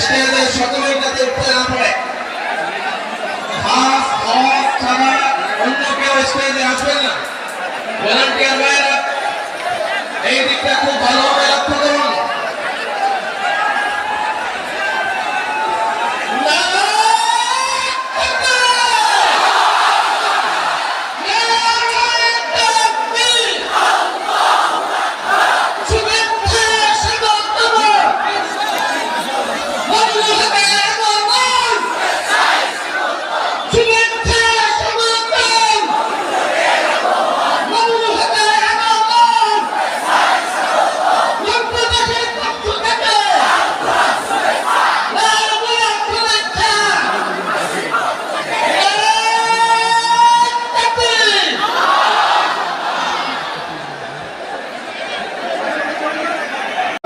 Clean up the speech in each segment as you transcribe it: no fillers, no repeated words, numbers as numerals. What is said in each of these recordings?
স্টেজে সকলের যাতে উঠতে না পারে, খাস হক ছাড়া অন্য কেউ স্টেজে আসবেন না। ভলান্টিয়ার ভাইরা এই দিকটা খুব ভালোভাবে লক্ষ্য করুন।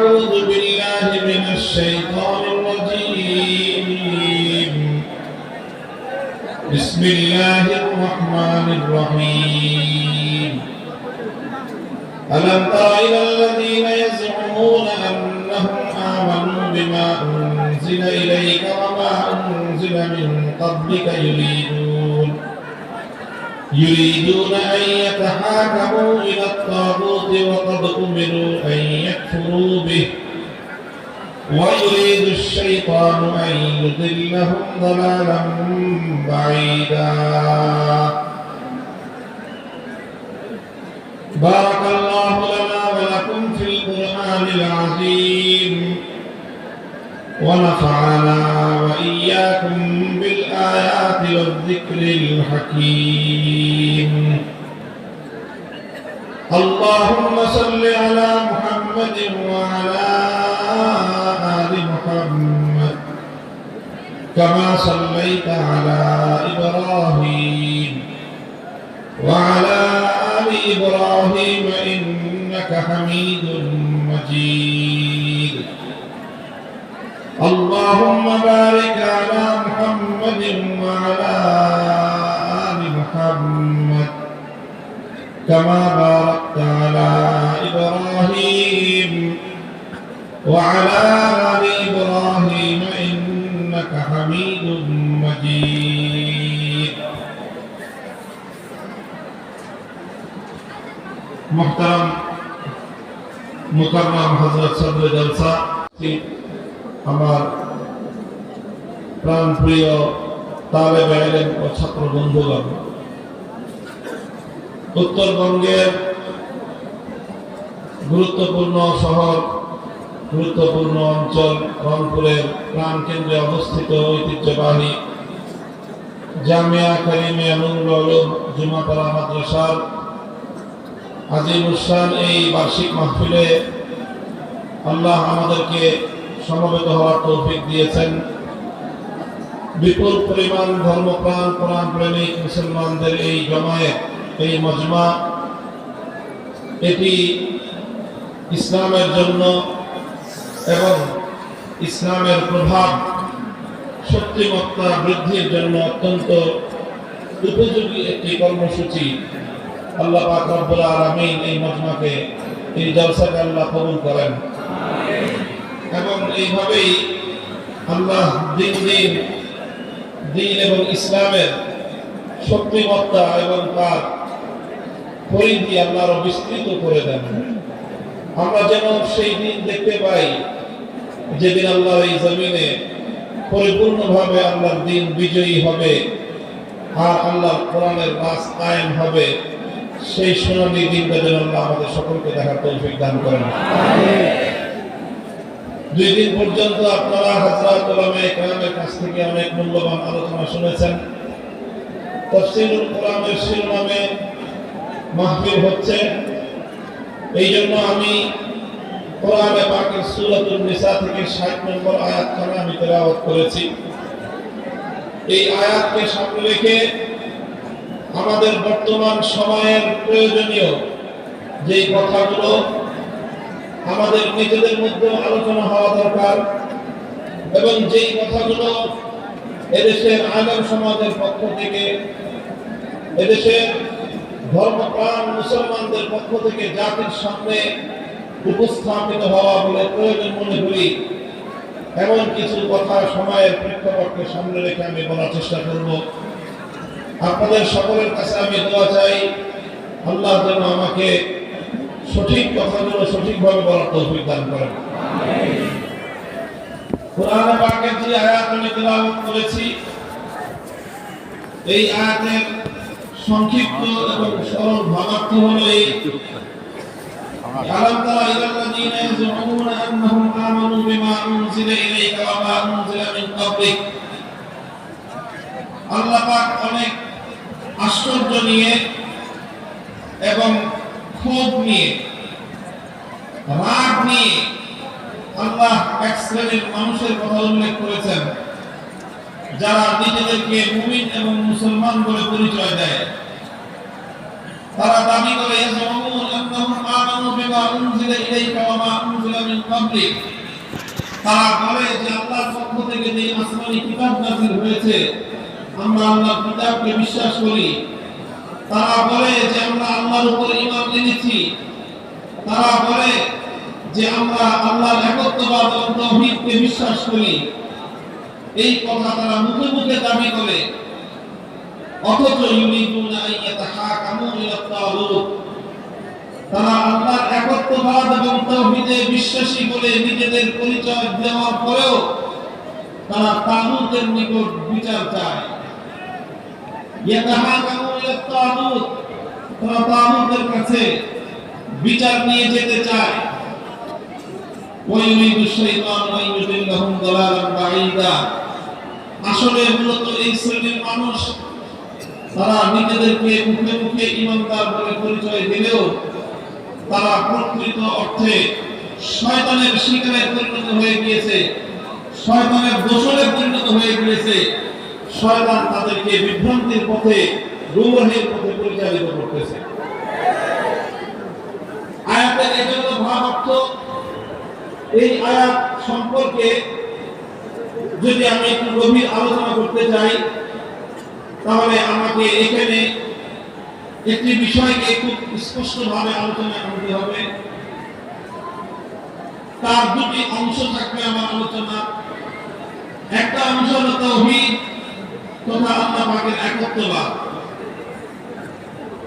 أعوذ بالله من الشيطان الرجيم. بسم الله الرحمن الرحيم. ألم تر إلى الذين يزعمون أنهم آمنوا بما أنزل إليك وما أنزل من قبلك يريدون أن يتحاكموا إلى الطاغوت وقد أمروا أن يكفروا به ويريد الشيطان أن يضلهم ضلالا بعيدا. بارك الله لنا ولكم في القرآن العظيم ونفعنا وإياكم بالآيات والذكر الحكيم. اللهم صل على محمد وعلى آل محمد كما صليت على إبراهيم وعلى آل إبراهيم إنك حميد مجيد. اللهم بارك على محمد وعلى آل محمد كما باركت على إبراهيم وعلى آل إبراهيم إنك حميد مجيد. محترم मुकर्रम हजरत सदर जलसा আমার প্রাণপ্রিয় তালেবে ইলম ও ছাত্র বন্ধুগণ, উত্তরবঙ্গের গুরুত্বপূর্ণ শহর, গুরুত্বপূর্ণ অঞ্চল রংপুরের প্রাণকেন্দ্রে অবস্থিত ঐতিহ্যবাহী জামিয়া কারিমিয়া নুরুল উলুম জুমাপাড়া মাদ্রাসার আজিমুস-শান এই বার্ষিক মাহফিলে আল্লাহ আমাদেরকে সমবেত হওয়ার তৌফিক দিয়েছেন। বিপুল পরিমাণ ধর্মপ্রাণ কোরআন প্রেমিক মুসলমানদের এই জমায়েত, এই মজমা, এটি ইসলামের জন্য এবং ইসলামের প্রভাব শক্তিমত্তা বৃদ্ধির জন্য অত্যন্ত উপযোগী একটি কর্মসূচি। আল্লাহ পাক রব্বুল আলামিন এই মজমাকে, এই জলসাকে আল্লাহ কবুল করেন এবং এইভাবেই আল্লাহ দিন এবং ইসলামের শক্তিমত্তা এবং তার পরিধি আল্লাহ আরো বিস্তৃত করে দেন। আমরা যেন সেই দিন দেখতে পাই যেদিন আল্লাহর এই জমিনে পরিপূর্ণভাবে আল্লাহর দিন বিজয়ী হবে আর আল্লাহর কোরআনের রাজ কায়েম হবে। সেই সোনালী দিনটা যেন আল্লাহ আমাদের সকলকে দেখার তৌফিক দান করেন। দুই দিন পর্যন্ত আপনারা হযরত উলামায়ে কেরামের কাছ থেকে অনেক মূল্যবান আলোচনা শুনেছেন। তাফসীরুল কোরআনের শিরোনামে মাহফিল হচ্ছে, এই জন্য আমি কোরআনে পাকের সূরাতুন নিসা থেকে 60 নম্বর আয়াতখানা আমি তেলাওয়াত করেছি। এই আয়াতকে সামনে রেখে আমাদের বর্তমান সময়ের প্রয়োজনীয় যেই কথাগুলো আমাদের নিজেদের মধ্যে আলোচনা হওয়া দরকার এবং যেই কথাগুলো এদেশের আলেম সমাজের পক্ষ থেকে, এদেশের ধর্মপ্রাণ মুসলমানদের পক্ষ থেকে জাতির সামনে উপস্থাপিত হওয়া বলে প্রয়োজন মনে করি, এমন কিছু কথা সময়ের প্রেক্ষাপটকে সামনে রেখে আমি বলার চেষ্টা করব। আপনাদের সকলের কাছে আমি দোয়া চাই, আল্লাহ যেন আমাকে সঠিক কথাগুলো সঠিকভাবে বলার তৌফিক দান করেন। কোরআন পাকের যে আয়াত আমি তেলাওয়াত করেছি, এই আয়াতের সংক্ষিপ্ত এবং সরল ভাবার্থ হলো এই: আলাম তারা ইলাল্লাযীনা ইয়াজউমুনা আন্নাহুম আমানু বিমা উনজিলা ইলাইকা ওয়া মা উনজিলা মিন ক্বাবলিক। আল্লাহ পাক অনেক আশ্চর্য নিয়ে এবং ক্ষোভ নিয়ে, রাগ নিয়ে আল্লাহ এক শ্রেণীর মানুষের কথা উল্লেখ করেছেন, যারা নিজেদেরকে মুমিন এবং মুসলমান বলে পরিচয় দেয়। তারা দাবি করে তারা বলে যে আল্লাহর পক্ষ থেকে যে আসমানি কিতাব নাযিল হয়েছে, আমরা আল্লাহর কিতাবকে বিশ্বাস করি। তারা বলে যে আমরা আল্লাহর উপর ঈমান এনেছি। তারা বলে যে আমরা আল্লাহর একত্ববাদ ও তাওহীদকে বিশ্বাস করি। এই কথা তারা মুখে মুখে দাবি করে, অথচ ইউরিদুনা আইয়াতাহাকামু ইলা তাগুত। তারা আল্লাহর একত্ববাদ এবং তাওহীদে বিশ্বাসী বলে নিজেদের পরিচয় দেওয়ার পরেও তারা তাগুতের নিকট বিচার চায়। ইয়াতাহাকামু ইলা তাগুত, তারা তাগুতের কাছে বিচার নিয়ে যেতে চায়। ওয়াইরিদু শাইতান ওয়া ইউদিল্লাহুম দালালান বাঈদা। আসলে মূলত এই শ্রেণীর মানুষ, তারা নিজেদেরকে মুখে মুখে ঈমানদার বলে পরিচয় দিলেও তারা প্রকৃত অর্থে শয়তানের শিকারে পরিণত হয়ে গিয়েছে, শয়তানের দোসরে পরিণত হয়ে গিয়েছে। শয়তান তাদেরকে বিভ্রান্তির পথে, গুমরাহির পথে পরিচালিত করতেছে। আয়াতের এজন্য ভাবার্থ, এই আয়াত সম্পর্কে যদি আমি একটু গভীর আলোচনা করতে চাই, তাহলে আমাকে এখানে একটি বিষয়কে খুব স্পষ্টভাবে আলোচনা করতে হবে। তার দুটি অংশ থাকবে আমার আলোচনা। একটা অংশ হলো তাওহীদ তথা আল্লাহ পাকের একত্ববাদ।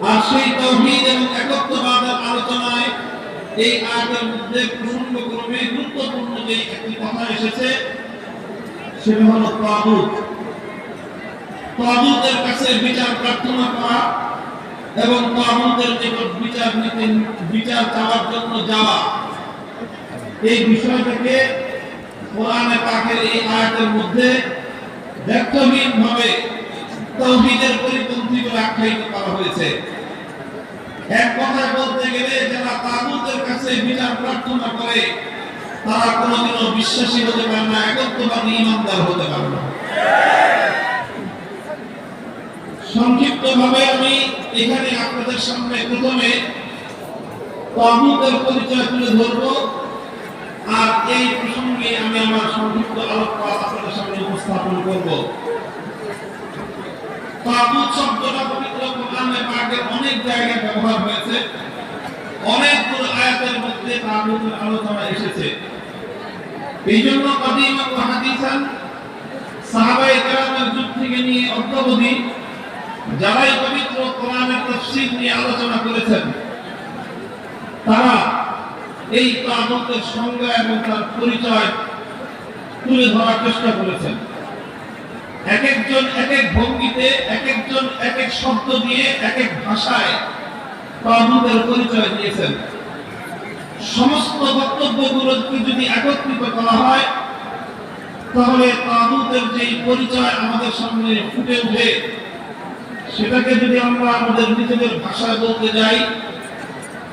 আর সেই তাওহীদ এবং একত্ববাদের আলোচনায় এই আয়াতের মধ্যে প্রসঙ্গক্রমে গুরুত্বপূর্ণ যে একটি কথা এসেছে, সেটা হলো তাগুত। তাগুতের কাছে বিচার প্রার্থনা করা এবং তাগুতের নিকট বিচার চাওয়ার জন্য যাওয়া, এই বিষয়টাকে কোরআনে পাকের এই আয়াতের মধ্যে ব্যক্তহীনভাবে তাওহীদের পরিপন্থী বলে আখ্যায়িত করা হয়েছে। এক কথায় বলতে গেলে, যারা তাগুতের কাছে বিচার প্রার্থনা করে তারা কোনোদিনও বিশ্বাসী হতে পারে না, একত্ববাদী ঈমানদার হতে পারে না। সংক্ষিপ্তভাবে আমি এখানে আপনাদের সামনে প্রথমে তাগুতের পরিচয় তুলে ধরব, আর এই প্রসঙ্গে আমি আমার সংক্ষিপ্ত আলোকপাত আপনাদের সামনে উপস্থাপন করব। তাগুত শব্দটা পবিত্র কোরআনে পাকে অনেক জায়গায় ব্যবহার হয়েছে, অনেকগুলো আয়াতের মধ্যে তাগুতের আলোচনা এসেছে। এই জন্য কদিমান ওয়া হাদিসান সাহাবায়ে কেরামের যুগ থেকে নিয়ে অদ্যাবধি যারাই পবিত্র কোরআনের তাফসীর নিয়ে আলোচনা করেছেন, তারা এই তাগুতের সংজ্ঞা এবং তার পরিচয় তুলে ধরার চেষ্টা করেছেন। এক একজন এক এক ভঙ্গিতে, এক একজন এক এক শব্দ দিয়ে, এক এক ভাষায় তাগুতের পরিচয় দিয়েছেন। সমস্ত বক্তব্যগুলোকে যদি একত্রিত করা হয়, তাহলে তাগুতের যে পরিচয় আমাদের সামনে ফুটে ওঠে, সেটাকে যদি আমরা আমাদের নিজেদের ভাষায় বলতে যাই,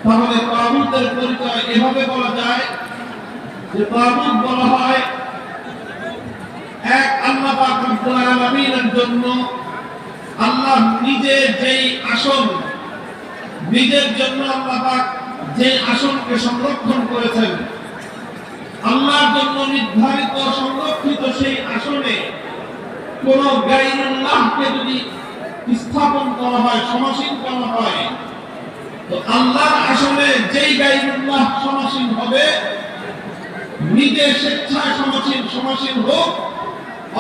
তাহলে তাগুতের পরিচয় এভাবে বলা যায় যে তাগুত বলা হয় এক আল্লাহ পাক রব্বুল আলামিনের জন্য আল্লাহ নিজে যেই আসন, নিজের জন্য আল্লাহ পাক যে আসনকে সংরক্ষণ করেছেন, আল্লাহর জন্য নির্ধারিত সংরক্ষিত সেই আসনে কোন গায়রুল্লাহকে যদি স্থাপন করা হয়, সমাসীন করা হয়, তো আল্লাহর আসনে যেই গায়রুল্লাহ সমাসীন হবে, নিজে স্বেচ্ছায় সমাসীন হোক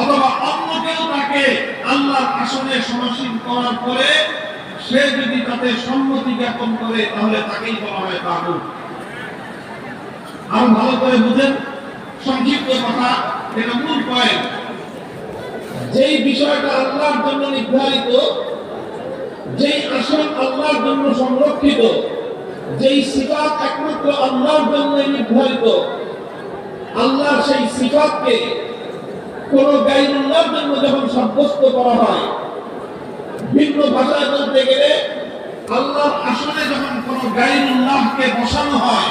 অথবা অন্য কেউ তাকে আল্লাহর আসনে সমাসীন করার পরে সে যদি তাতে সম্মতি জ্ঞাপন করে তাহলে তাকেই বলা হয় তাগুত। আর ভালো করে বুঝেন, সংক্ষিপ্ত কথা, এটা মূল পয়েন্ট। যেই বিষয়টা আল্লাহর জন্য নির্ধারিত, যেই আসন আল্লাহর জন্য সংরক্ষিত, যেই সিফাত একমাত্র আল্লাহর জন্য নির্ধারিত, আল্লাহর সেই সিফাতকে কোন গায়রুল্লাহর জন্য যখন সাব্যস্ত করা হয়, ভিন্ন ভাষায় বলতে গেলে আল্লাহর আসনে যখন কোন গায়রুল্লাহকে বসানো হয়,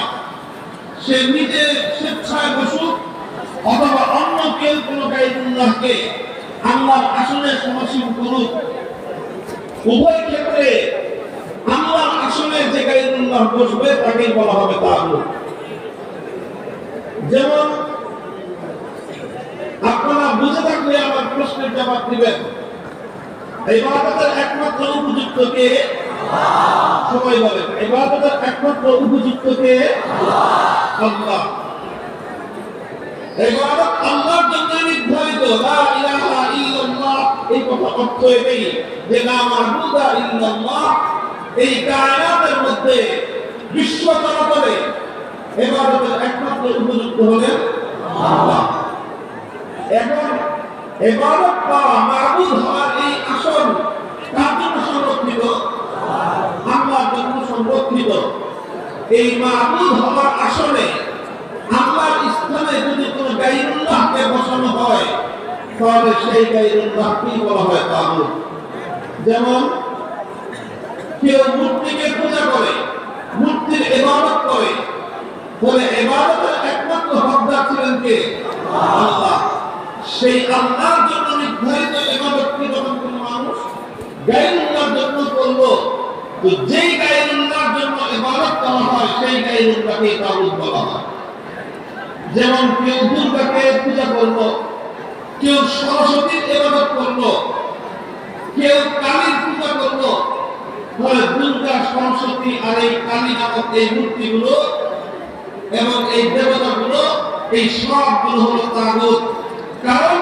সে নিজে স্বেচ্ছায় বসুক অথবা অন্য কেউ কোন গায়রুল্লাহকে আল্লাহর আসনে সমাসীন করুক, উভয় ক্ষেত্রে আল্লাহর আসনে যে গায়রুল্লাহ বসবে তাকে বলা হবে তাগুত। যেমন আপনারা বুঝে থাকলে আমার প্রশ্নের জবাব দিবেন, ইবাদতের একমাত্র উপযুক্ত কে? সবাই বলেন, ইবাদতের একমাত্র উপযুক্ত কে? আল্লাহ। ইবাদত আল্লাহর জন্য নির্ধারিত, লা ইলাহা ইল্লাল্লাহ, এই কথা অর্থ এটাই যে লা মা'বুদা ইল্লাল্লাহ। এই কায়নাতের মধ্যে বিশ্ব চরাচরে ইবাদতের একমাত্র উপযুক্ত হলেন আল্লাহ। এখন ইবাদত বা মা'বুদ হওয়ার এই আসন কার জন্য সংরক্ষিত? আল্লাহর জন্য সংরক্ষিত। এই মা'বুদ হওয়ার আসনে আল্লাহর স্থানে যদি কোনো গায়রুল্লাহকে বসানো হয় তাহলে সেই গায়রুল্লাহকেই বলা হয় তাগুত। যেমন কেউ মূর্তিকে পূজা করে, মূর্তির ইবাদত করে, বলে ইবাদতের একমাত্র হকদার ছিলেন কে? আল্লাহ। সেই আল্লাহর জন্য নির্ধারিত ইবাদতকে যখন কোনো মানুষ গায়রুল্লাহর জন্য করলো, তো যেই গায়রুল্লাহর জন্য ইবাদত করা হয় সেই গায়রুল্লাহকে তাগুত বলা হয়। যেমন কেউ দুর্গাকে পূজা করলো, কেউ সরস্বতীর ইবাদত করলো, কেউ কালীর পূজা করলো, তাহলে দুর্গা, সরস্বতী আর এই কালী নামক এই মূর্তিগুলো এবং এই দেবতাগুলো, এই সবগুলো হলো তাগুত। কারণ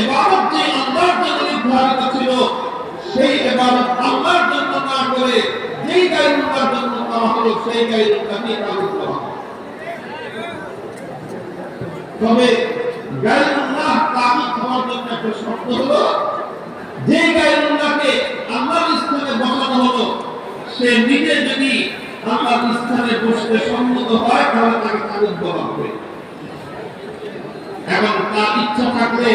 ইবাদত যে আল্লাহর জন্য নির্ধারিত ছিল, সেই ইবাদত আল্লাহর জন্য না করে যেই গায়রুল্লাহর জন্য করা হলো সেই গায়রুল্লাহকে তাগুত বলা হয়। তবে গায়রুল্লাহ তাগুত হওয়ার জন্য একটা শর্ত হলো, যে গায়রুল্লাহকে আল্লাহর স্থানে বসানো হলো সে নিজে যদি আল্লাহর স্থানে বসতে সম্মত হয় তাহলে তাকে তাগুত বলা হবে। এখন তার ইচ্ছা থাকলে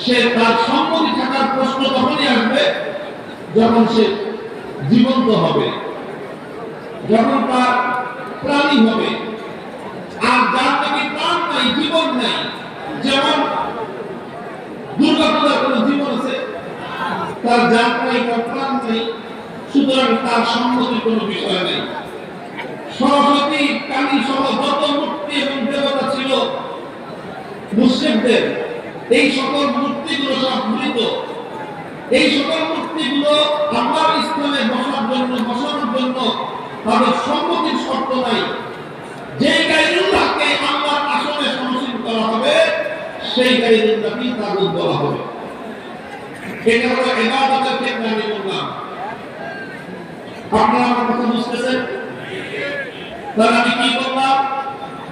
সে তার সম্মতি থাকার প্রশ্ন তখনই আসবে যখন সে জীবন্ত হবে, যখন তার প্রাণী হবে। আর যার নাকি প্রাণ নাই, জীবন নাই, যেমন দুর্গা পূজার কোন জীবন আছে? তার জাত নাই, তার প্রাণ নেই, সুতরাং তার সম্মতির কোন বিষয় নেই। সরস্বতী, কালী সহ যত মূর্তি এবং দেবতা ছিল মুশরিকদের, এই সকল মূর্তিগুলো সব মৃত। এই সকল মূর্তিগুলো আল্লাহর স্থানে বসানোর জন্য তাদের সম্মতির শর্ত নাই। যে গায়রুল্লাহকে আল্লাহর আসনে সমাসীন করা হবে সেই গায়রুল্লাহকেই তাগুত বলা হবে। এটা হলো ইবাদতের ক্ষেত্রে আমি বললাম। আপনারা আমার কথা বুঝতেছেন? তাহলে আমি কি বললাম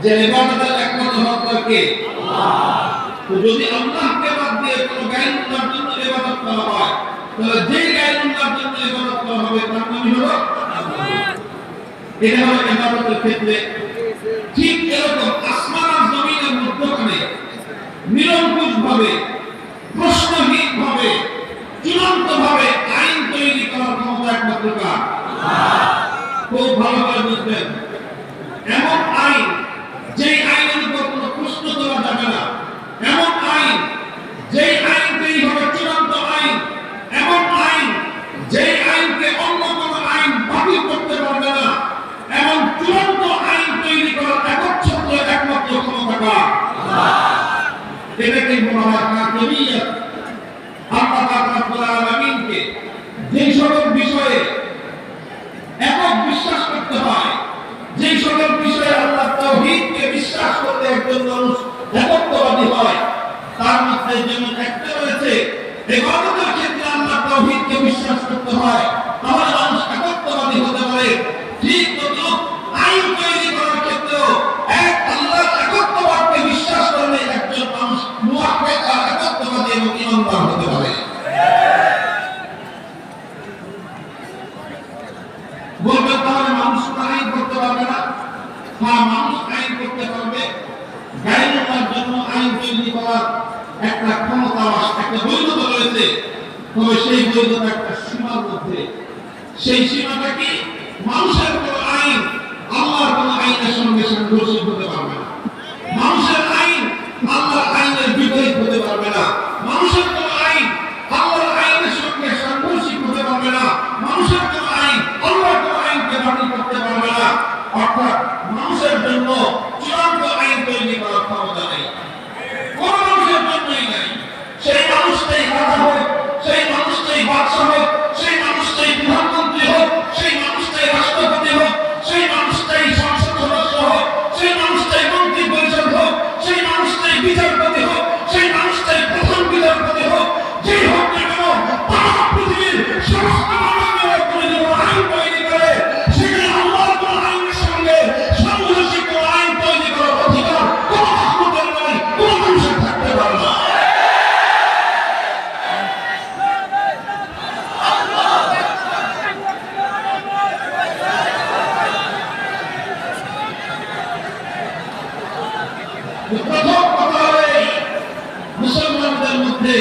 যে ইবাদতের একমাত্র হকদার কে? আল্লাহ। তো যদি আল্লাহকে বাদ দিয়ে কোনো গায়রুল্লাহর জন্য ইবাদত করা হয় তাহলে যে গায়রুল্লাহর জন্য ইবাদত করা হবে তার নামই হলো আল্লাহ। এটা হলো ইবাদতের ক্ষেত্রে। ঠিক এরকম আসমান আর জমিনের মধ্যখানে নিরঙ্কুশ ভাবে, প্রশ্নহীন ভাবে, চূড়ান্ত ভাবে আইন তৈরি করার ক্ষমতা একমাত্র কার? আল্লাহ। খুব ভালো করে বুঝবেন, এমন আইন যেই আইনের উপর কোনো প্রশ্ন তোলা যাবে না, এমন আইন যেই আইন তৈরি হবে চূড়ান্ত আইন, এমন আইন যেই আইনকে অন্য কোনো আইন বাতিল করতে পারবে না, এমন চূড়ান্ত আইন তৈরি করার একচ্ছত্র একমাত্র ক্ষমতা কার? আল্লাহ। এটাকে বলা হয় কাকিমিয়ত। আল্লাহ পাক রব্বুল আলামিনকে যে সকল বিষয়ে একক বিশ্বাস করতে হয়, যে সকল বিষয়ে আল্লাহ তাওহীদকে বিশ্বাস করতে একজন মানুষ একত্ববাদী হয়, তার মধ্যে যেমন একটা রয়েছে ইবাদতের ক্ষেত্রে আল্লাহ তাওহীদকে বিশ্বাস করতে হয়, তাহলে মানুষ একত্ববাদী হতে পারে। ঠিক তদ্রুপ আইন তৈরি করার ক্ষেত্রেও এক আল্লাহর একত্ববাদকে বিশ্বাস করলে একজন মানুষ মুওয়াহহিদ আর একত্ববাদী এবং ঈমানদার হতে পারে। বলবেন তাহলে মানুষ আইন করতে পারবে না? হ্যাঁ, মানুষ আইন করতে পারবে। গায়রুল্লাহর জন্য আইন তৈরি করার একটা ক্ষমতা, একটা বৈধতা রয়েছে, তবে সেই বৈধতা একটা সীমার মধ্যে। সেই সীমাটা কি? মানুষের কোনো আইন আল্লাহর কোনো আইনের সঙ্গে সাংঘর্ষিক হতে পারবে না। মানুষের আইন আল্লাহর আইনের বিপরীত হতে পারবে না। মানুষের কোনো আইন আল্লাহর আইনের সঙ্গে সাংঘর্ষিক হতে পারবে না। মানুষের কোনো আইন আল্লাহর কোনো আইনকে বাতিল করতে পারবে না। অর্থাৎ মানুষের জন্য চূড়ান্ত আইন তৈরি করার ক্ষমতা নেই, কোন মানুষের জন্যই নাই। সেই মানুষটাই রাজা হোক, সেই মানুষটাই বাদশা হোক, সেই মানুষটাই প্রধানমন্ত্রী হোক, সেই মানুষটাই রাষ্ট্রপতি হোক, সেই মানুষটাই সংসদ সদস্য হোক, সেই মানুষটাই মন্ত্রী পরিষদ হোক, সেই মানুষটাই বিচারপতি হোক, সেই মানুষটাই প্রধান বিচারপতি হোক, যেই হোক না কেন, তারা পৃথিবীর সমস্ত মানবীয় কোনো আইন তৈরি করে সেখানে আল্লাহর কোনো আইনের সঙ্গে সাংঘর্ষিক কোনো আইন তৈরি করার অধিকার কোন মাখলুকের নাই, কোন মানুষের থাকতে পারে না। প্রথম কথা হলো মুসলমানদের মধ্যে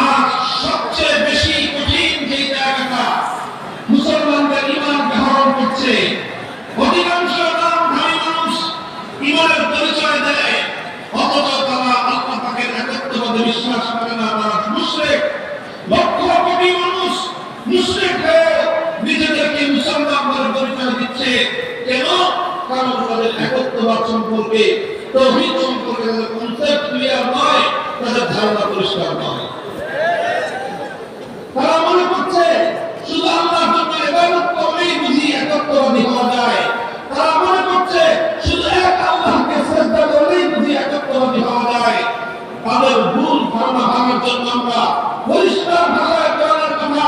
আজ সবচেয়ে বেশি কঠিন যে জায়গাটা মুসলমানদের ঈমানকে হরণ করছে। অধিকাংশ নামধারী মানুষ ঈমানের পরিচয় দেয়, অথচ তারা আল্লাহ পাকের একত্ববাদে বিশ্বাস করে না, তারা মুশরিক। লক্ষ কোটি মানুষ মুশরিক হয়ে নিজেদেরকে মুসলমান বলে পরিচয় দিচ্ছে। কেন? কারণ তাদের একত্ববাদ সম্পর্কে, তাওহীদ সম্পর্কে তাদের কনসেপ্ট ক্লিয়ার নয়, তাদের ধারণা পরিষ্কার নয়। তারা মনে করছে শুধু আল্লাহর জন্য ইবাদত করলেই বুঝি একত্ববাদী হওয়া যায়। তারা মনে করছে শুধু এক আল্লাহকে সিজদা করলেই বুঝি একত্ববাদী হওয়া যায়। তাদের ভুল ধারণা ভাঙার জন্য আমরা পরিষ্কার ভাষায় কোরআনের কথা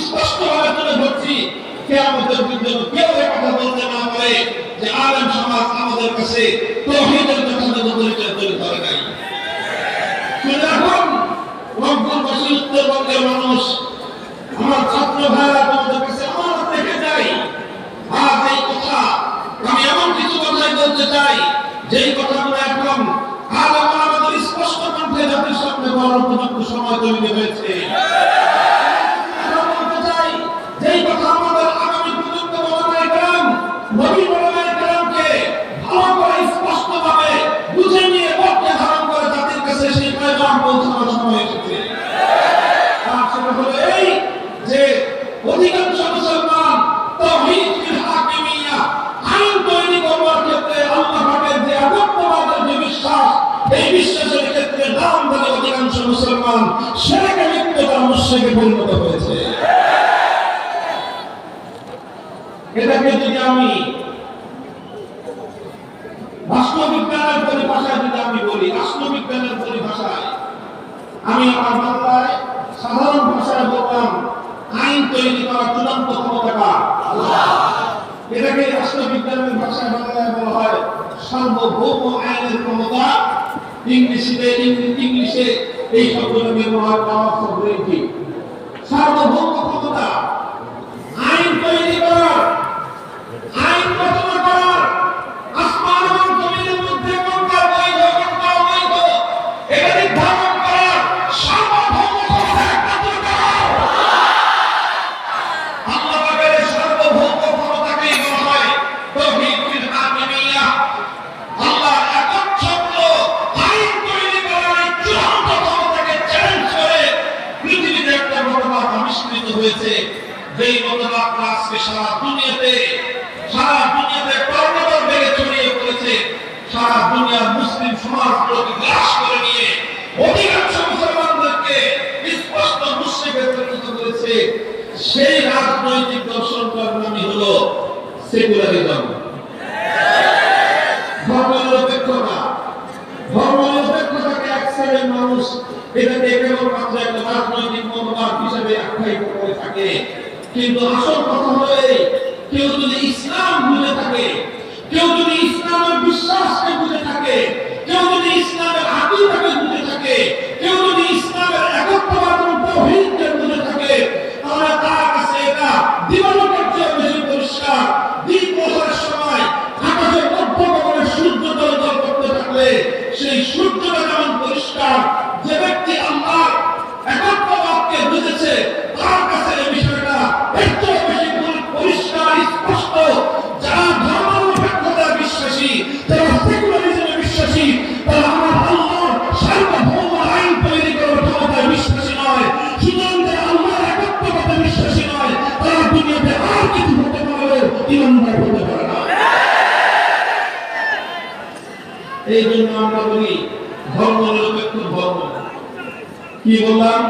স্পষ্টভাবে তুলে ধরছি। কিয়ামতের দিন যেন কেউ এই কথা বলতে না পারে যে আলেম সমাজ আমাদের কাছে তাওহীদের যথাযথ পরিচয় তুলে ধরে নাই। এখন রংপুরবাসী, উত্তরবঙ্গের মানুষ, আমার ছাত্র ভাইরা তোমাদের কাছে আমার দেখে যাই, আজ এই কথা আমি এমন কিছু কথাই বলতে চাই যেই কথাগুলো এখন আজ আমাদের স্পষ্ট কণ্ঠে জাতির সামনে বলার উপযুক্ত সময় তৈরি হয়েছে। বলতে চাই যেই কথা আমাদের আগামী প্রজন্ম ওলামায়ে কেরাম, নবী ওলামায়ে কেরামকে ভালো করে স্পষ্টভাবে বুঝে নিয়ে বক্তব্য ধারণ করে জাতির কাছে সেই পয়গাম পৌঁছানোর সময় এসেছে। আর সেটা হলো এই যে অধিকাংশ মুসলমান তাওহীদ ফিল হাকিমিয়া, আইন তৈরি করবার ক্ষেত্রে আল্লাহ পাকের যে একত্ববাদের যে বিশ্বাস, এই বিশ্বাসের ক্ষেত্রে নামধারী অধিকাংশ মুসলমান শিরকে লিপ্ত তারা মুশরিকে পরিণত হয়েছে। এটাকে যদি আমি রাষ্ট্রবিজ্ঞানের পরিভাষায় যদি আমি বলি, রাষ্ট্রবিজ্ঞানের পরিভাষায় আমি আমার বাংলায় সাধারণ ভাষায় বললাম আইন তৈরি করার চূড়ান্ত ক্ষমতা কার? আল্লাহ। এটাকে রাষ্ট্রবিজ্ঞানের ভাষায় বাংলায় বলা হয় সার্বভৌম আইনের ক্ষমতা। ইংলিশে এই শব্দটা ব্যবহার করা সবরেকি। সার্বভৌম ক্ষমতা, আইন তৈরি করার, আইন রচনা করার, আসমান এবং জমিনের মধ্যে কোনটা বৈধ কোনটা অবৈধ এটা নির্ধারণ করার সার্বভৌম ক্ষমতা একমাত্র কার? আল্লাহ পাকের সার্বভৌম ক্ষমতাকেই বলা হয় তাওহীদ ফিল হাকিমিয়া। আল্লাহ একচ্ছত্র আইন তৈরি করার এই চূড়ান্ত ক্ষমতাকে চ্যালেঞ্জ করে পৃথিবীতে একটা মতবাদ আবিষ্কৃত হয়েছে, যেই মতবাদটা আজকে সারা দুনিয়াতে কর্মবল বেগে ছড়িয়ে পড়েছে। সারা দুনিয়ার মুসলিম সমাজগুলোকে গ্রাস করে নিয়ে অধিকাংশ মুসলমানদেরকে স্পষ্ট মুশরিকে পরিণত করেছে। সেই রাজনৈতিক দর্শনটার নামই হলো সেকুলারিজম, ধর্মনিরপেক্ষতা। এটাকে কেবলমাত্র একটা রাজনৈতিক মতবাদ হিসেবে আখ্যায়িত করে থাকে। কিন্তু আসল কথা হলো এই, কেউ যদি ইসলাম বুঝে থাকে, কেউ যদি ইসলামের বিশ্বাসকে বুঝে থাকে, কেউ যদি ইসলামের আকীদাকে বুঝে থাকে, কেউ যদি ইসলামের একত্ববাদ এবং তাওহীদকে বুঝে থাকে, তাহলে তার কাছে এটা দিবালোকের চেয়ে বেশি পরিষ্কার। দিন প্রহরের সময় আকাশের মধ্যগগনে সূর্য দল করতে থাকলে সেই সূর্যটা যেমন পরিষ্কার, যে ব্যক্তি আল্লাহর একত্ববাদকে বুঝেছে তার কাছে এই বিষয়টা একটু বেশি পরিষ্কার স্পষ্ট। যারা ধর্মনিরপেক্ষতায় বিশ্বাসী, যারা সেকুলারিজমে বিশ্বাসী, তারা আমার আল্লাহর সার্বভৌম আইন তৈরি করার ক্ষমতায় বিশ্বাসী নয়। সুতরাং যারা আল্লাহর একত্ববাদে বিশ্বাসী নয়, তারা দুনিয়াতে আর কিছু হতে পারলেও ইমানদার হতে পারে না। এই জন্য আমরা বলি ধর্মনিরপেক্ষ ধর্ম। কি বললাম?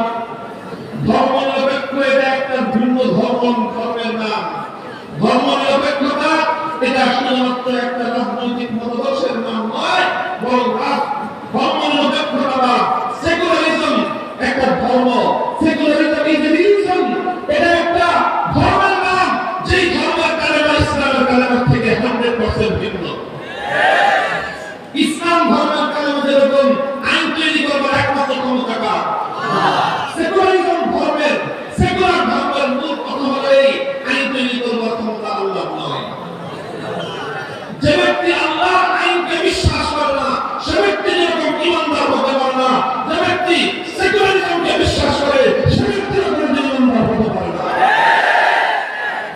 ধর্মনিরপেক্ষ এটা একটা ভিন্ন ধর্মের নাম। ধর্মনিরপেক্ষতা এটা শুধুমাত্র একটা রাজনৈতিক মতাদর্শের নাম নয়, বরং ধর্মনিরপেক্ষতা বা সেকুলারিজম একটা ধর্ম। সেকুলারিজম ইজ এ রিলিজিয়ন, এটা একটা ধর্মের নাম, যেই ধর্মের কালেমা ইসলামের কালেমার থেকে 100% ভিন্ন। ইসলাম ধর্মের কালেমা যেরকম আইন তৈরি করবার একমাত্র ক্ষমতা কার? সেকুলারিজম ধর্মের, সেকুলার ধর্মের মূল কথা হলো এই, আইন তৈরি করবার ক্ষমতা আল্লাহর নয়। যে ব্যক্তি আল্লাহর আইনকে বিশ্বাস করে না, সে ব্যক্তি যেরকম ইমানদার হতে পারে না। যে ব্যক্তি সেকুলারিজমকে বিশ্বাস করে, সে ব্যক্তি ইমানদার হতে পারে না।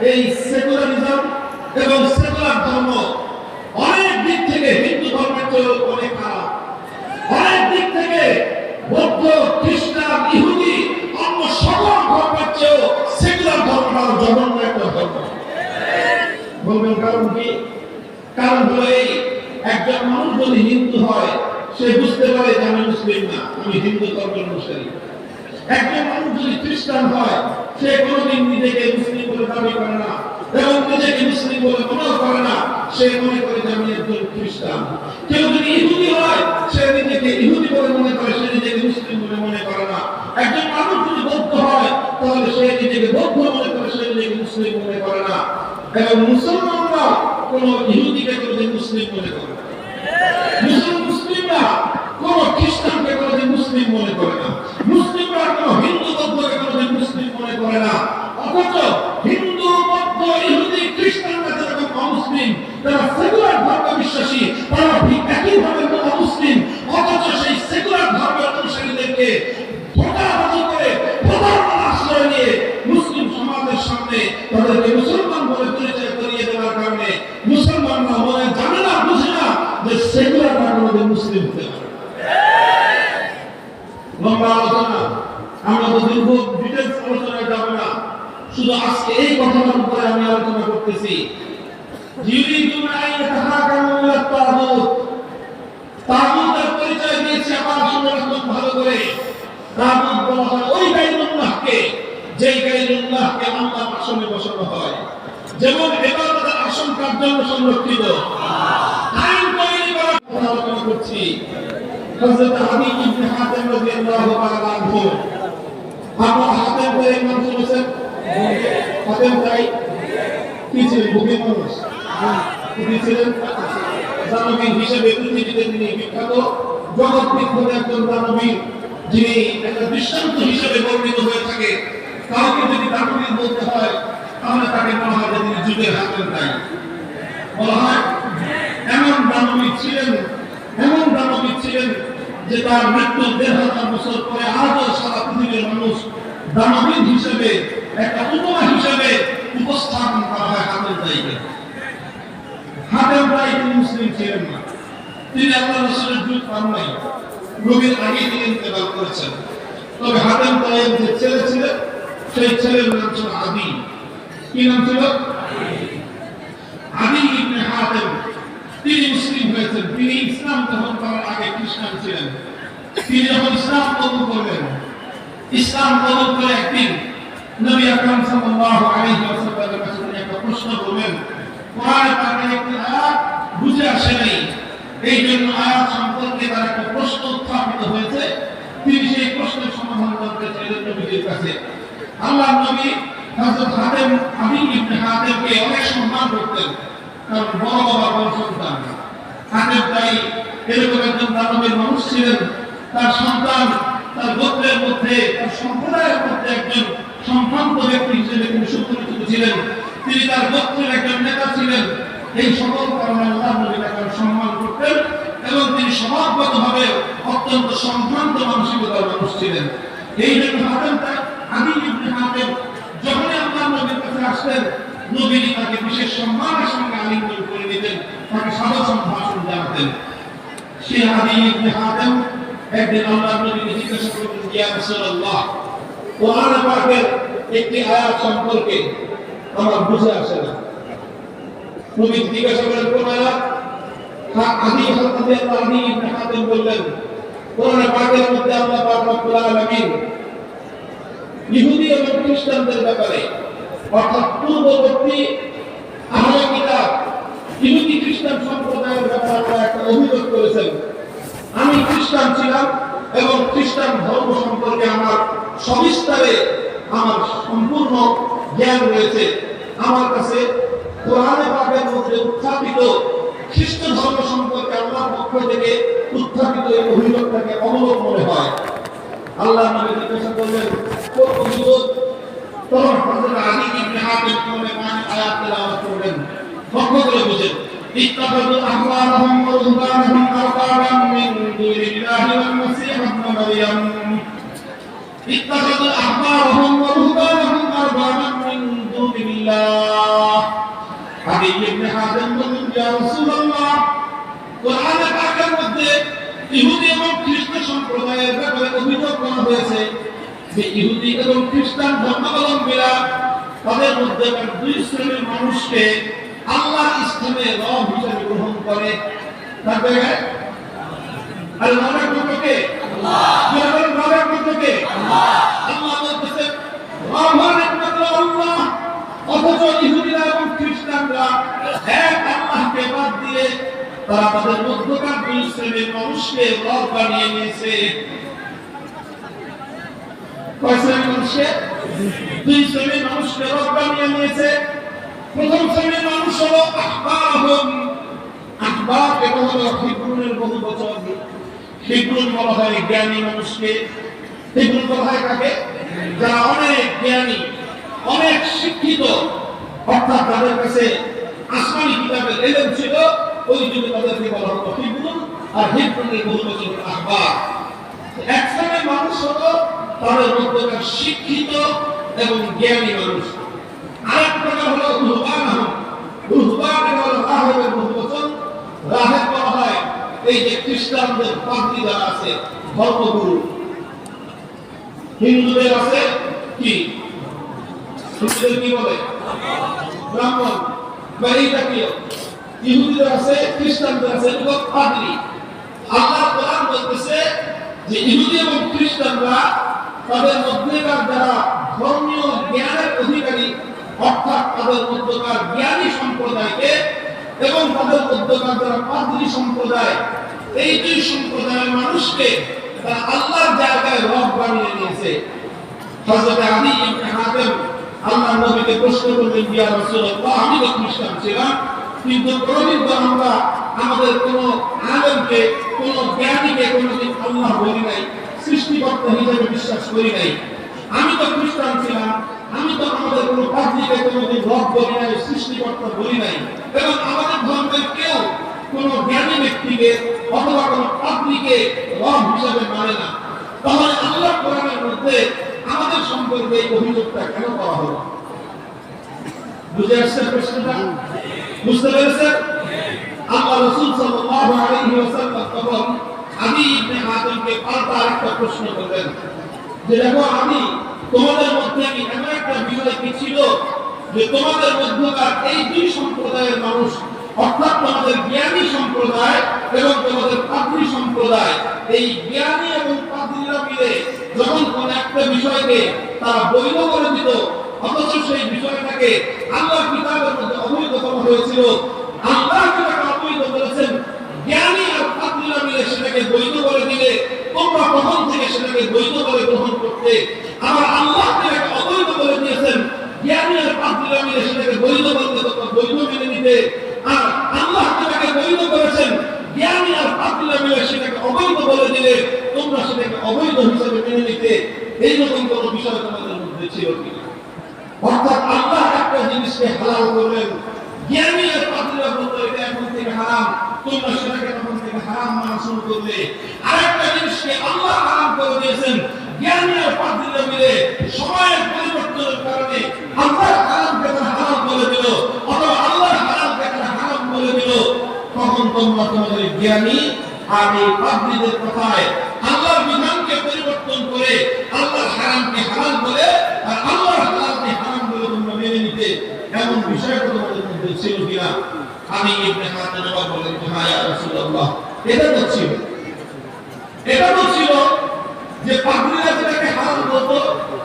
এই সেকুলারিজম এবং সেকুলার ধর্ম অনেক দিক থেকে হিন্দু ধর্মের চেয়ে অনেক খারাপ। অনেক দিক থেকে বৌদ্ধ, খ্রিস্টান, ইহুদি, অন্য সকল ধর্মের চেয়েও সেকুলার ধর্মটা জঘন্য একটা ধর্ম। বলবেন কারণ কি? কারণ হলো এই, একজন মানুষ যদি হিন্দু হয়, সে বুঝতে পারে যে আমি মুসলিম না, আমি হিন্দু ধর্মের অনুসারী। একজন মানুষ যদি খ্রিস্টান হয়, সে কোনোদিন নিজেকে মুসলিম বলে দাবি করে না এবং নিজেকে মুসলিম বলে মনে করে না, সে মনে করে যে আমি একজন খ্রিস্টান। কেউ যদি ইহুদি হয়, সে নিজেকে ইহুদি বলে মনে করে, সে নিজেকে মুসলিম বলে মনে করে না। একজন মানুষ যদি বৌদ্ধ হয়, তাহলে সে নিজেকে বৌদ্ধ মনে করে, সে নিজেকে মুসলিম মনে করে না। এবং মুসলমানরা কোন ইহুদিকে কোনোদিন মুসলিম মনে করে না। মুসলিমরা কোন খ্রিস্টানকে কোনোদিন মুসলিম মনে করে না। মুসলিমরা কোন হিন্দু বৌদ্ধকে কোনোদিন মুসলিম মনে করে না। অথচ হিন্দু, বৌদ্ধ, ইহুদি, খ্রিস্টানরা যেরকম অমুসলিম, তারা সেকুলার ধর্ম বিশ্বাসী, তারা ঠিক একইভাবে অমুসলিম। অথচ সেই সেকুলার ধর্মের অনুসারীদেরকে ধোঁকাবাজি করে, প্রতারণার আশ্রয় নিয়ে মুসলিম সমাজের সামনে তাদেরকে মুসলমান বলে পরিচয় করিয়ে দেওয়ার কারণে মুসলমানরা মনে জানে না, বুঝে না যে সেকুলাররা কোনোদিন মুসলিম হতে পারে। লম্বা আলোচনা, আমরা তো দীর্ঘ ডিটেইলস আলোচনায় যাব না, শুধু আজকে এই কথাটার উপরে আমি আলোচনা করতেছি। ইউরিদুনা আইয়াতাহাকামু ইলা তাগুত, তাগুতের পরিচয় দিয়েছে আমার সুন্নাত ভালো করে। তাগুত বলা হয় ওই গায়রুল্লাহকে, যেই গায়রুল্লাহকে আল্লাহর আসনে বসানো হয়। যেমন ইবাদতের আসন কার জন্য সংরক্ষিত? আইন তৈরি করার কথা আলোচনা করছি। হযরত আলী ইবনে হাতেম রাদিয়াল্লাহু তাআলা আনহু, আপনারা হাতেম ভাই নাম শুনেছেন? হাতেম ভাই কি ছিলেন? বুকের মানুষ কি ছিলেন? দানবীর হিসেবে পৃথিবীতে তিনি বিখ্যাত, জগৎ বিখ্যাত একজন দানবীর, যিনি একটা দৃষ্টান্ত হিসেবে বর্ণিত হয়ে থাকে। কাউকে যদি দানবীর বলতে হয়, তাহলে তাকে বলা হয় যে তিনি যুগের হাতেম ভাই বলা হয়। এমন দানবীর ছিলেন, এমন দানবীর ছিলেন যে তার মৃত্যুর ১,৫০০ বছর পরে আজও সারা পৃথিবীর মানুষ দানবীর হিসেবে একটা উপমা হিসেবে উপস্থাপন করা হয় হাতেম ভাইকে। হাতেম ভাই তিনি মুসলিম ছিলেন না, তিনি আল্লাহ রাসূলের যুগ পান নাই, নবীর আগে তিনি ইন্তেকাল করেছেন। তবে হাতেম ভাইয়ের যে ছেলে ছিলেন, সেই ছেলের নাম ছিল আদি। কি নাম ছিল? আদি ইবনে হাতেম। তিনি মুসলিম হয়েছেন। তিনি ইসলাম গ্রহণ করার আগে খ্রিস্টান ছিলেন। তিনি যখন ইসলাম কবুল করলেন, ইসলাম কবুল করে একদিন নবী আকরাম সাল্লাল্লাহু আলাইহি ওয়াসাল্লামের কাছে তিনি একটা প্রশ্ন করলেন। কোরআনে পাকের একটি আয়াত বুঝে আসে নাই, এই জন্য আয়াত সম্পর্কে তার একটা প্রশ্ন উত্থাপিত হয়েছে। তিনি সেই কাছে। আল্লাহ নবী হযরত হাতেম আদি ইবনে হাতেমকে অনেক সম্মান করতেন, কারণ বড় বাবা বড় সন্তান। হাতেম তাই এরকম একজন দানবের মানুষ ছিলেন, তার সন্তান তার গোত্রের মধ্যে, তার সম্প্রদায়ের মধ্যে একজন সম্ভ্রান্ত ব্যক্তি হিসেবে তিনি সুপরিচিত ছিলেন। তিনি তার গোত্রের একজন নেতা ছিলেন। এই সকল কারণে আল্লাহ নবী তাকে সম্মান করতেন এবং তিনি স্বভাবগতভাবে অত্যন্ত সম্ভ্রান্ত মানসিকতার মানুষ ছিলেন। এই জন্য হাতেম আদি ইবনে হাতেম যখনই আল্লাহ নবীর কাছে আসতেন, নবী তাকে বিশেষ সম্মানের সঙ্গে আলিঙ্গন করে নিতেন, তাকে সাদর সম্ভাষণ জানাতেন। সে আদি ইবনে হাতেম একদিন আল্লাহ নবীকে জিজ্ঞাসা করলেন, ইয়া রাসূলুল্লাহ, কোরআন পাকের একটি আয়াত সম্পর্কে আমার বুঝে আসে না। নবী জিজ্ঞাসা করলেন, কোন আয়াত? আদি ইবনে হাতেম বললেন, কোরআন পাকের মধ্যে আল্লাহ পাক রব্বুল আলামিন ইহুদি এবং খ্রিস্টানদের ব্যাপারে, অর্থাৎ পূর্ববর্তী আহলে কিতাব ইহুদি খ্রিস্টান সম্প্রদায়ের ব্যাপারে একটা অভিযোগ করেছেন। আমি খ্রিস্টান ছিলাম এবং খ্রিস্টান ধর্ম সম্পর্কে আমার সবিস্তারে আমার সম্পূর্ণ জ্ঞান রয়েছে। আমার কাছে কোরআনে পাকের মধ্যে উত্থাপিত খ্রিস্ট ধর্ম সম্পর্কে আল্লাহর পক্ষ থেকে উত্থাপিত এই অভিযোগটাকে অবলম্বন মনে হয়। আল্লাহ নবী জিজ্ঞাসা করলেন, কোন অভিযোগ? তখন হযরত আলী ইবনে হাতেম আয়াত তেলাওয়াত করলেন। লক্ষ্য করে বুঝেন, ইত্তাখাযু আহবারহুম ওয়া রুহবানহুম আরবাবান মিন দুনিল্লাহি ওয়াল মাসীহ ইবনে মারইয়াম। ইত্তাখাযু আহবারহুম ওয়া রুহবানহুম আরবাবান মিন দুনিল্লাহ। আলী ইবনে হাতেম বললেন, ইয়া রাসূলুল্লাহ, কোরআনে পাকের মধ্যে ইহুদি এবং খ্রিস্টান সম্প্রদায়ের ব্যাপারে অভিযোগ করা হয়েছে যে ইহুদি এবং খ্রিস্টান ধর্মাবলম্বীরা তাদের মধ্যে দুই শ্রেণীর মানুষকে আল্লাহ ইসলামে রব হিসেবে গ্রহণ করে। তার জায়গায় আর রবের মধ্যে রবের মধ্যে আল্লাহ বলতেছেন রবের একমাত্র আল্লাহ, অথচ ইহুদিরা এবং খ্রিস্টানরা এক আল্লাহকে বাদ দিয়ে তারা তাদের মধ্যকার দুই শ্রেণীর মানুষকে রব বানিয়ে নিয়েছে। কয় শ্রেণীর মানুষকে? দুই শ্রেণীর মানুষকে রব বানিয়ে নিয়েছে। প্রথম শ্রেণীর মানুষ হলো আহবারহুম। আহবার এটা হলো হিব্রুনের বহুবচন। হিব্রুন বলা হয় জ্ঞানী মানুষকে। হিব্রুন বলা হয় কাকে? যারা অনেক জ্ঞানী, অনেক শিক্ষিত, অর্থাৎ তাদের কাছে আসমানি কিতাবের ইলম ছিল, ওই যুগে তাদেরকে বলা হতো হিব্রুন। আর হিব্রুনের বহুবচন আহবার। এক শ্রেণীর মানুষ হলো তাদের মধ্যকার শিক্ষিত এবং জ্ঞানী মানুষ। আরেক প্রকার হলো রুহবান। রুহবান হলো রাহেবের বহুবচন। রাহেব বলা হয় এই যে খ্রিস্টানদের পাদ্রী যারা আছে, ধর্মগুরু। হিন্দুদের আছে কি? হিন্দুদের কি বলে? ব্রাহ্মণ বা এইটা কি? ইহুদিদের আছে, খ্রিস্টানদের আছে পাদ্রী। আল্লাহ কোরআন বলতেছে যে ইহুদি এবং খ্রিস্টানরা তাদের মধ্যকার যারা ধর্মীয় জ্ঞানের অধিকারী, অর্থাৎ তাদের মধ্যকার জ্ঞানী সম্প্রদায়কে এবং তাদের মধ্যকার যারা পাদ্রী সম্প্রদায়, এই দুই সম্প্রদায়ের মানুষকে তারা আল্লাহর জায়গায় রব বানিয়ে নিয়েছে। হযরত আলী ইবনে হাতেম আল্লাহর নবীকে প্রশ্ন করলেন, ইয়া রাসূলুল্লাহ, আমি তো খ্রিস্টান ছিলাম, কিন্তু কোনদিন তো আমরা আমাদের কোন আলেমকে, কোন জ্ঞানীকে কোনদিন আল্লাহ বলি নাই, সৃষ্টিকর্তা হিসেবে বিশ্বাস করি নাই। আমি তো খ্রিস্টান ছিলাম, আমি তো আমাদের কোন পাদ্রীকে কোনদিন রব বলি নাই, সৃষ্টিকর্তা বলি নাই। এবং আমাদের ধর্মের কেউ কোন জ্ঞানী ব্যক্তিকে অথবা কোন পাদ্রীকে রব হিসেবে মানে না। তাহলে আল্লাহ কোরআনের মধ্যে আমাদের সম্পর্কে এই অভিযোগটা কেন করা হলো? বুঝে আসছে প্রশ্নটা? বুঝতে পেরেছেন? আল্লাহ রাসূল সাল্লাল্লাহু আলাইহি ওয়াসাল্লাম তখন আলী ইবনে হাতেমকে পাল্টা আরেকটা প্রশ্ন করলেন যে, দেখো আমি তোমাদের মধ্যে কি এমন একটা বিষয় কি ছিল যে তোমাদের মধ্যকার এই দুই সম্প্রদায়ের মানুষ, অর্থাৎ তোমাদের জ্ঞানী সম্প্রদায় এবং তোমাদের পাদ্রী সম্প্রদায়, এই জ্ঞানী এবং পাদ্রীরা মিলে যখন কোন একটা বিষয়কে তারা বৈধ করে দিত, অথচ সেই বিষয়টাকে আল্লাহর কিতাবের মধ্যে অবৈধ করা হয়েছিল, আল্লাহ যেটাকে অবৈধ করেছেন, জ্ঞানী আর পাদ্রীরা মিলে সেটাকে বৈধ করে দিলে তোমরা প্রথম থেকে সেটাকে বৈধ করে গ্রহণ করতে। আবার আল্লাহ পাদ্রীরা মিলে সেটাকে বৈধ বলতে তখন বৈধ মেনে নিতে, আর আল্লাহ যেটাকে বৈধ করেছেন জ্ঞানী আর পাদ্রীরা মিলে সেটাকে অবৈধ বলে দিলে তোমরা সেটাকে অবৈধ হিসেবে মেনে নিতে, এইরকম কোন বিষয় তোমাদের মধ্যে ছিল কিনা? অর্থাৎ আল্লাহ একটা জিনিসকে হালাল করলেন, জ্ঞানী আর পাদ্রীরা বলতো এটা এখন থেকে হারাম, তোমরা সেটাকে তখন থেকে হারাম মানা শুরু করলে। আরেকটা জিনিসকে আল্লাহ হারাম করে দিয়েছেন, জ্ঞানী আর পাদ্রীরা মিলে সময়ের পরিবর্তনের কারণে আল্লাহ হারামকে তারা হারাম বলে দিল, অথবা আল্লাহ হারামকে তারা হারাম বলে দিল। তখন তোমরা তোমাদের জ্ঞানী আর এই পাদ্রীদের কথায় আল্লাহর বিধানকে পরিবর্তন করে আল্লাহর হারামকে হারাম বলে আর আল্লাহর হালালকে হারাম বলে তোমরা মেনে নিতে, এমন বিষয় তোমাদের মধ্যে ছিল কিনা? আমি ইবনে হাতিম বলেন, হ্যাঁ ইয়া রাসূলুল্লাহ, এটা তো ছিল, এটা তো ছিল যে পাদ্রীরা যেটাকে হারাম বলতো,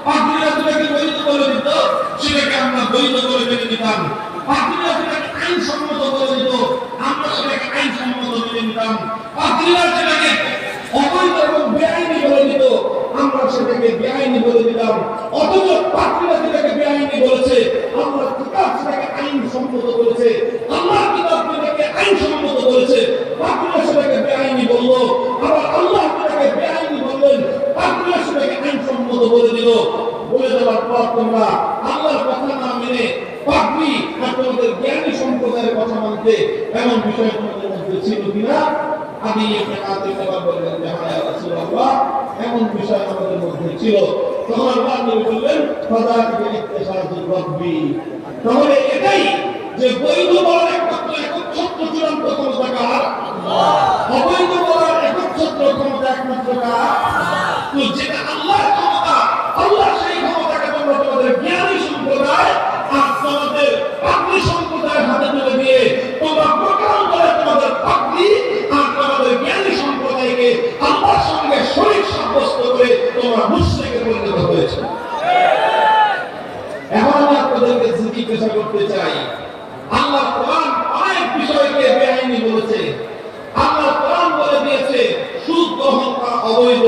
পাদ্রীরা যেটাকে বৈধ বলে দিত, সেটাকে আমরা বৈধ বলে মেনে নিতাম। পাদ্রীরা যেটাকে আইনসম্মত বলে দিত, আমরা সেটাকে আইনসম্মত মেনে নিতাম। পাদ্রীরা যেটাকে অবৈধ এবং বেআইনি বলে দিত, আমরা সেটাকে বেআইনি বলে দিতাম। অথচ পাদ্রীরা যেটাকে বেআইনি বলেছে, আমরা কিতাব সেটাকে আইনসম্মত বলেছে, আল্লাহ কিতাব যেটাকে আইনসম্মত বলেছে, পাদ্রীরা সেটাকে বেআইনি বলল, আবার আল্লাহ যেটাকে বেআইনি বললেন, পাদ্রীরা সেটাকে আইনসম্মত বলে দিল। বলে দেওয়ার পর তোমরা আল্লাহর কথা না মেনে পাদ্রী আর তোমাদের জ্ঞানী সম্প্রদায়ের কথা মানতে, এমন বিষয় তোমাদের মধ্যে ছিল কিনা? আমি ইবনে হাতিম বললেন যে হ্যাঁ ইয়া রাসূলুল্লাহ, এমন বিষয় আমাদের মধ্যে ছিল। তখন আল্লাহ নবী বললেন ফাযালিকা ইত্তিখাযুর রাব্বি, তাহলে এটাই যে বৈধ বলার একমাত্র চূড়ান্ত ক্ষমতা কার? অবৈধ বলার একমাত্র ক্ষমতা একমাত্র কার? তো যেটা আল্লাহর ক্ষমতা, আল্লাহ সেই ক্ষমতাকে তোমরা তোমাদের জ্ঞানী সম্প্রদায় আর তোমাদের পাদ্রী সম্প্রদায়ের হাতে তুলে দিয়ে তোমরা প্রকাশ করে তোমাদের পাদ্রী আর তোমাদের জ্ঞানী সম্প্রদায়কে আল্লাহর সঙ্গে শরীক সাব্যস্ত করে তোমরা মুশরিকে পরিণত হয়েছে। এখন আমি আপনাদেরকে জিজ্ঞাসা করতে চাই, আল্লাহ কোরআন অনেক বিষয়কে বেআইনি বলেছে, আল্লাহ কোরআন বলে দিয়েছে সুদ গ্রহণ করা অবৈধ।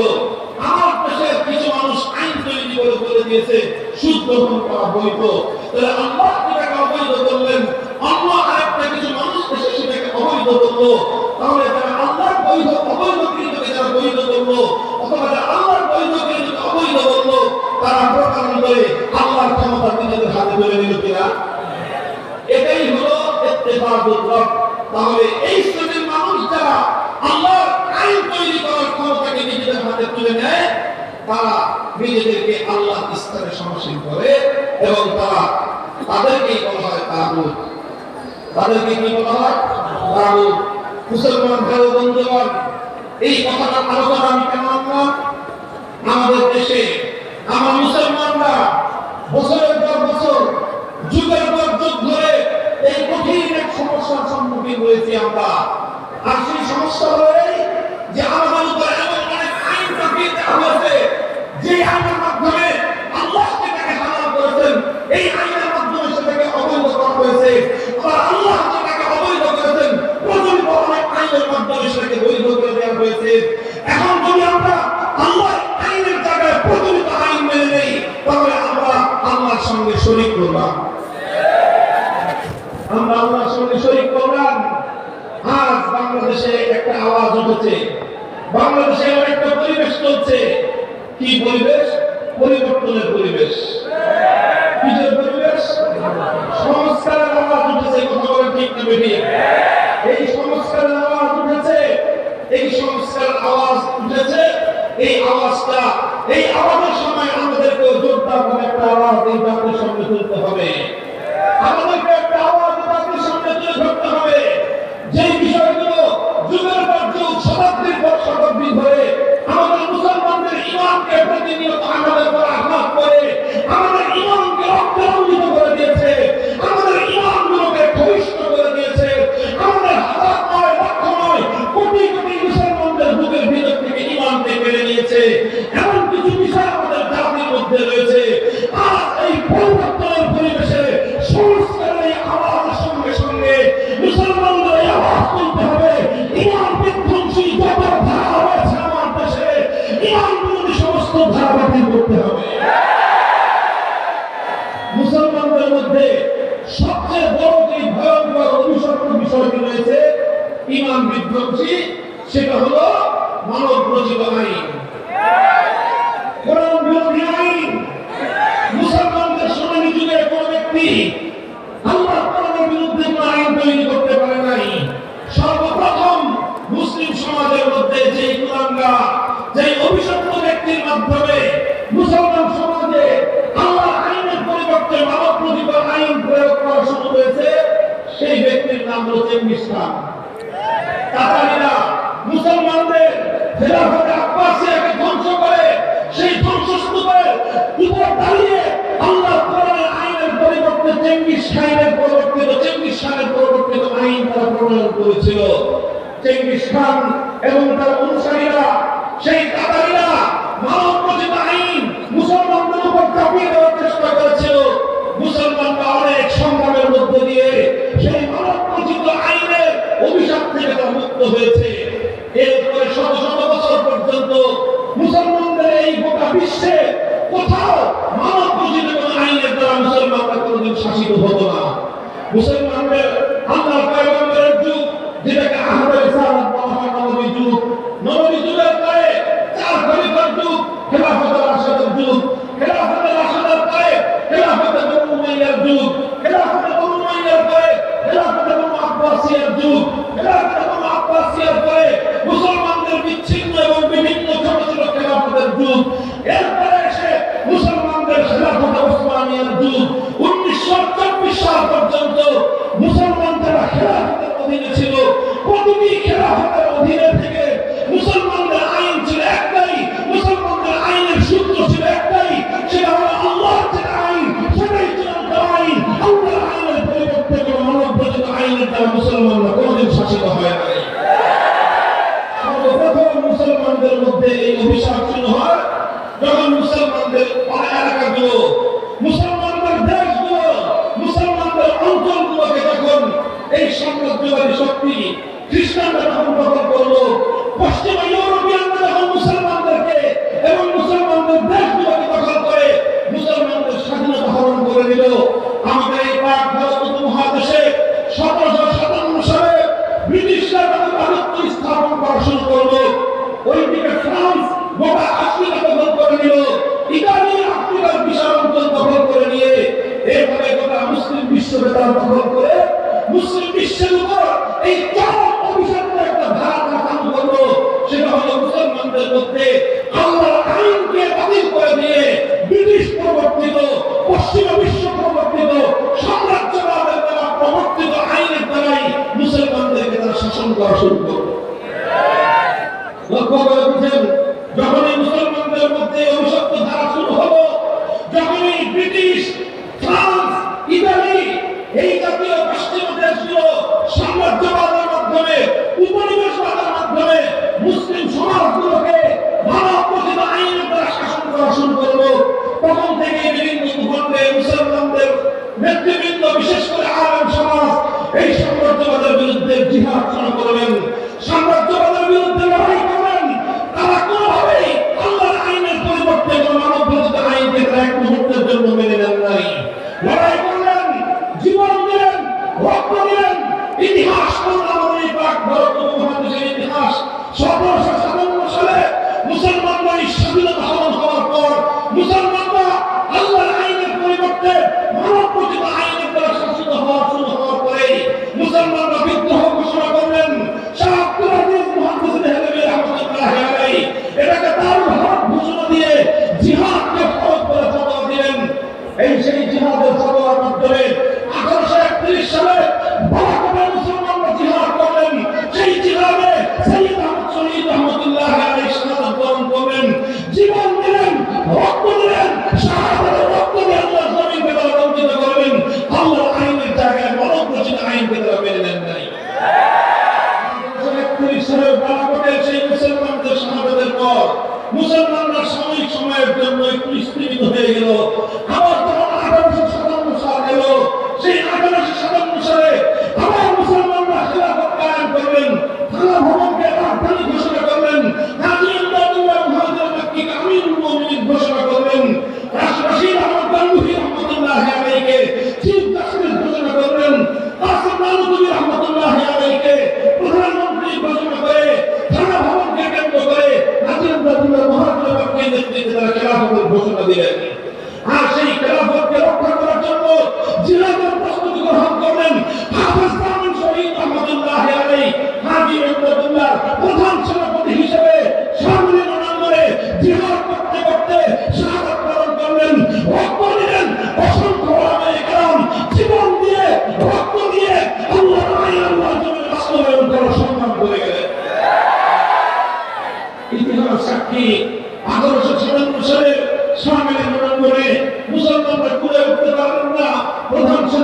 আমার দেশের কিছু মানুষ আইন তৈরি করে বলে দিয়েছে সুদ গ্রহণ করা বৈধ। তাহলে আল্লাহ যেটাকে অবৈধ করলেন, অন্য আরেকটা কিছু মানুষ এসে সেটাকে অবৈধ করলো। তাহলে যারা আল্লাহর বৈধ অবৈধ কৃতকে যারা বৈধ করলো, অথবা যারা আল্লাহর বৈধ কৃতকে অবৈধ করলো, তারা প্রকারান্তরে আল্লাহর ক্ষমতা নিজেদের হাতে তুলে নিল কিনা? এটাই হলো ইত্তিখাযুর রাbb। তাহলে এই শ্রেণীর মানুষ যারা আল্লাহর আইন তৈরি করার ক্ষমতাকে নিজেদের হাতে তুলে নেয়, তারা নিজেদেরকে আল্লাহ ইসলামে সমাসীন করে এবং তাদেরকেই বলা হয় তাগুত। তাদেরকে কি বলা হয়? তাগুত। মুসলমান ভাই বন্ধুগণ, এই কথাটা আলোচনা আমি কেন আনলাম? আমাদের দেশে আমার মুসলমানরা বছরের পর বছর, যুগের পর যুগ ধরে এই কঠিন এক সমস্যার সম্মুখীন হয়েছি আমরা। আর সেই সমস্যা হলো এই যে আমাদের উপর এমন অনেক আইন চাপিয়ে দেওয়া হয়েছে, যে আইনের মাধ্যমে আল্লাহ যেটাকে হালাল করেছেন, এই আইনের মাধ্যমে সেটাকে অবৈধ করা হয়েছে। আবার আল্লাহ যেটাকে অবৈধ করেছেন, প্রচলিত অনেক আইনের মাধ্যমে সেটাকে বৈধ করে দেওয়া হয়েছে। এখন যদি আমরা আল্লাহর আইনের জায়গায় প্রচলিত আইন মেনে নেই, তাহলে আমরা আল্লাহর সঙ্গে শরীক করলাম। আমরা আল্লাহর সঙ্গে শরীক করলাম। আজ বাংলাদেশে একটা আওয়াজ উঠেছে, বাংলাদেশে একটা পরিবেশ চলছে। কি পরিবেশ? পরিবর্তনের পরিবেশ। কিসের পরিবেশ? সংস্কারের আওয়াজ উঠেছে। কথা বলেন ঠিক না বেঠিক? এই সংস্কারের আওয়াজ উঠেছে, এই সংস্কারের আওয়াজ উঠেছে। এই আওয়াজটা, এই আওয়াজের সময় আমাদেরকে জোরদার করে একটা আওয়াজ এই জাতির সামনে তুলতে হবে। আমাদেরকে একটা আওয়াজ জাতির সামনে তুলে ধরতে হবে, যে বিষয়গুলো যুগের পর যুগ, শতাব্দীর পর শতাব্দী ধরে আমাদের মুসলমানদের ঈমানকে প্রতিনিয়ত আমাদের উপর আঘাত করে, আমাদের ঈমানকে রক্তারঞ্জিত করে দিয়েছে, আমাদের ঈমানগুলোকে ভূমিষ্ঠ করে দিয়েছে, আমাদের হাজার নয়, লক্ষ নয়, কোটি কোটি মুসলমানদের বুকের ভিতর থেকে ঈমানকে কেড়ে নিয়েছে। এমন কিছু বিষয় আমাদের জাতির মধ্যে রয়েছে। আজ এই পরিবর্তনের পরিবেশে সংস্কারের আওয়াজ ইমান বিধ্বংসী, সেটা হলো মানব রচিত আইন, কোরআন বিরোধী আইন। মুসলমানদের সোনালী যুগে কোন ব্যক্তি আল্লাহ কোরআনের বিরুদ্ধে কোন আইন তৈরি করতে পারে নাই। সর্বপ্রথম মুসলিম সমাজের মধ্যে যে কুলাঙ্গা, যে অভিশপ্ত ব্যক্তির মাধ্যমে মুসলমান সমাজে আল্লাহ আইনের পরিবর্তে মানব রচিত আইন প্রয়োগ করা শুরু হয়েছে, সেই ব্যক্তির নাম হলো চেঙ্গিস খান। তাতারিরা মুসলমানদের খেলাফতে আব্বাসিয়াকে ধ্বংস করে সেই ধ্বংসস্তূপের উপর দাঁড়িয়ে আল্লাহ কোরআনের আইনের পরিবর্তে চেঙ্গিস খানের পরিবর্তিত আইন তারা প্রণয়ন করেছিল। চেঙ্গিস খান এবং তার অনুসারীরা, সেই তাতারিরা মানব রচিত আইন মুসলমানদের উপর চাপিয়ে দেওয়ার চেষ্টা করেছিল। মুসলমানরা অনেক সংগ্রামের মধ্য দিয়ে সেই মানব রচিত আইনের অভিশাপ থেকে তারা মুক্ত হয়েছে। এরপরে শত শত বছর পর্যন্ত মুসলমানদের এই গোটা বিশ্বে কোথাও মানব রচিত কোন আইনের দ্বারা মুসলমানরা কোনদিন শাসিত হতো না। মুসলমানদের আল্লাহর পয়গম্বরের যুগ, যেটাকে আহলে রিসালাত বলা হয়, নবী যুগ। নবী যুগের পরে চার খলিফার যুগ, খেলাফতে রাশিদের যুগ। খেলাফতে রাশিদের পরে খেলাফতে বনু উমাইয়ার যুগ। খেলাফতে বনু উমাইয়ার পরে খেলাফতে বনু আব্বাসিয়ার যুগ। খেলাফতে বনু আব্বাসিয়ার পরে মুসলমানদের বিচ্ছিন্ন এবং বিভিন্ন ছোট ছোট খেলাফতের যুগ। এরপরে এসে মুসলমানদের খেলাফতে ওসমানিয়ার যুগ। 1924 সাল পর্যন্ত মুসলমান যারা খেলাফতের অধীনে ছিল, প্রতিটি খেলাফতের অধীনে থেকে মুসলমানদের আইন ছিল একটাই, মুসলমানদের আইনের সূত্র ছিল একটাই, সেটা হলো আল্লাহর যেটা আইন সেটাই চূড়ান্ত আইন। আল্লাহর আইনের পরিবর্তে কোন মানব রচিত আইনের দ্বারা মুসলমানরা কোনদিন শাসিত হয় নাই। সর্বপ্রথম মুসলমানদের মধ্যে এই অভিশাপ শুরু হয় যখন মুসলমানদের এলাকাগুলো, মুসলমানদের দেশগুলো, মুসলমানদের অঞ্চলগুলোকে যখন এই সাম্রাজ্যবাদী শক্তি খ্রিস্টানরা যখন দখল করলো, পশ্চিমা ইউরোপিয়ানরা যখন মুসলমানদেরকে এবং মুসলমানদের দেশগুলোকে দখল করে মুসলমানদের স্বাধীনতা হরণ করে দিল। আমাদের এই পাক ভারত উপমহাদেশে 1757 সালে ব্রিটিশরা তাদের রাজত্ব স্থাপন করা শুরু করলো। ওইদিকে ফ্রান্স গোটা আফ্রিকা দখল করে নিল, ইতালি আফ্রিকার বিশাল অঞ্চল দখল করে নিয়ে এরপরে গোটা মুসলিম বিশ্বকে তারা দখল করে মুসলিম বিশ্বের উপর এই চরম অভিশপ্ত একটা ধারা চালু করলো। সেটা হলো মুসলমানদের মধ্যে আল্লাহর আইনকে বাতিল করে দিয়ে ব্রিটিশ প্রবর্তিত, পশ্চিমা বিশ্ব প্রবর্তিত, সাম্রাজ্যবাদের দ্বারা প্রবর্তিত আইনের দ্বারাই মুসলমানদেরকে তারা শাসন করা শুরু করলো। লক্ষ্য করে বুঝেন, যখনই মুসলমানদের মধ্যে অভিশপ্ত ধারা শুরু হলো, যখনই ব্রিটিশ, ফ্রান্স, ইতালি এই জাতীয় পশ্চিমা দেশগুলো সাম্রাজ্যবাদের মাধ্যমে, উপনিবেশবাদের মাধ্যমে মুসলিম সমাজগুলোকে মানব রচিত আইনের দ্বারা শাসন করা শুরু করলো, তখন থেকে বিভিন্ন ভূখণ্ডে মুসলমানদের নেতৃবৃন্দ, বিশেষ করে আলেম সমাজ এই সাম্রাজ্যবাদের বিরুদ্ধে জিহাদ শুরু করলেন, সাম্রাজ্যবাদের বিরুদ্ধে লড়াই করলেন। তারা কোনোভাবেই আল্লাহর আইনের পরিবর্তে কোন মানব রচিত আইনকে তারা এক মুহূর্তের জন্য মেনে নেন নাই। লড়াই করলেন, জীবন দিলেন, রক্ত দিলেন। ইতিহাস আমাদের পাক ভারত উপমহাদেশের ইতিহাস 1757 সালে মুসলমানরা স্বাধীনতা হরণ হওয়ার পর মুসলমানরা আল্লাহর আইনের পরিবর্তে মানব রচিত আইনের দ্বারা শাসিত হওয়া শুরু হওয়ার পরে মুসলমানরা বিদ্রোহ ঘোষণা করলেন। শাহ আব্দুল আজিজ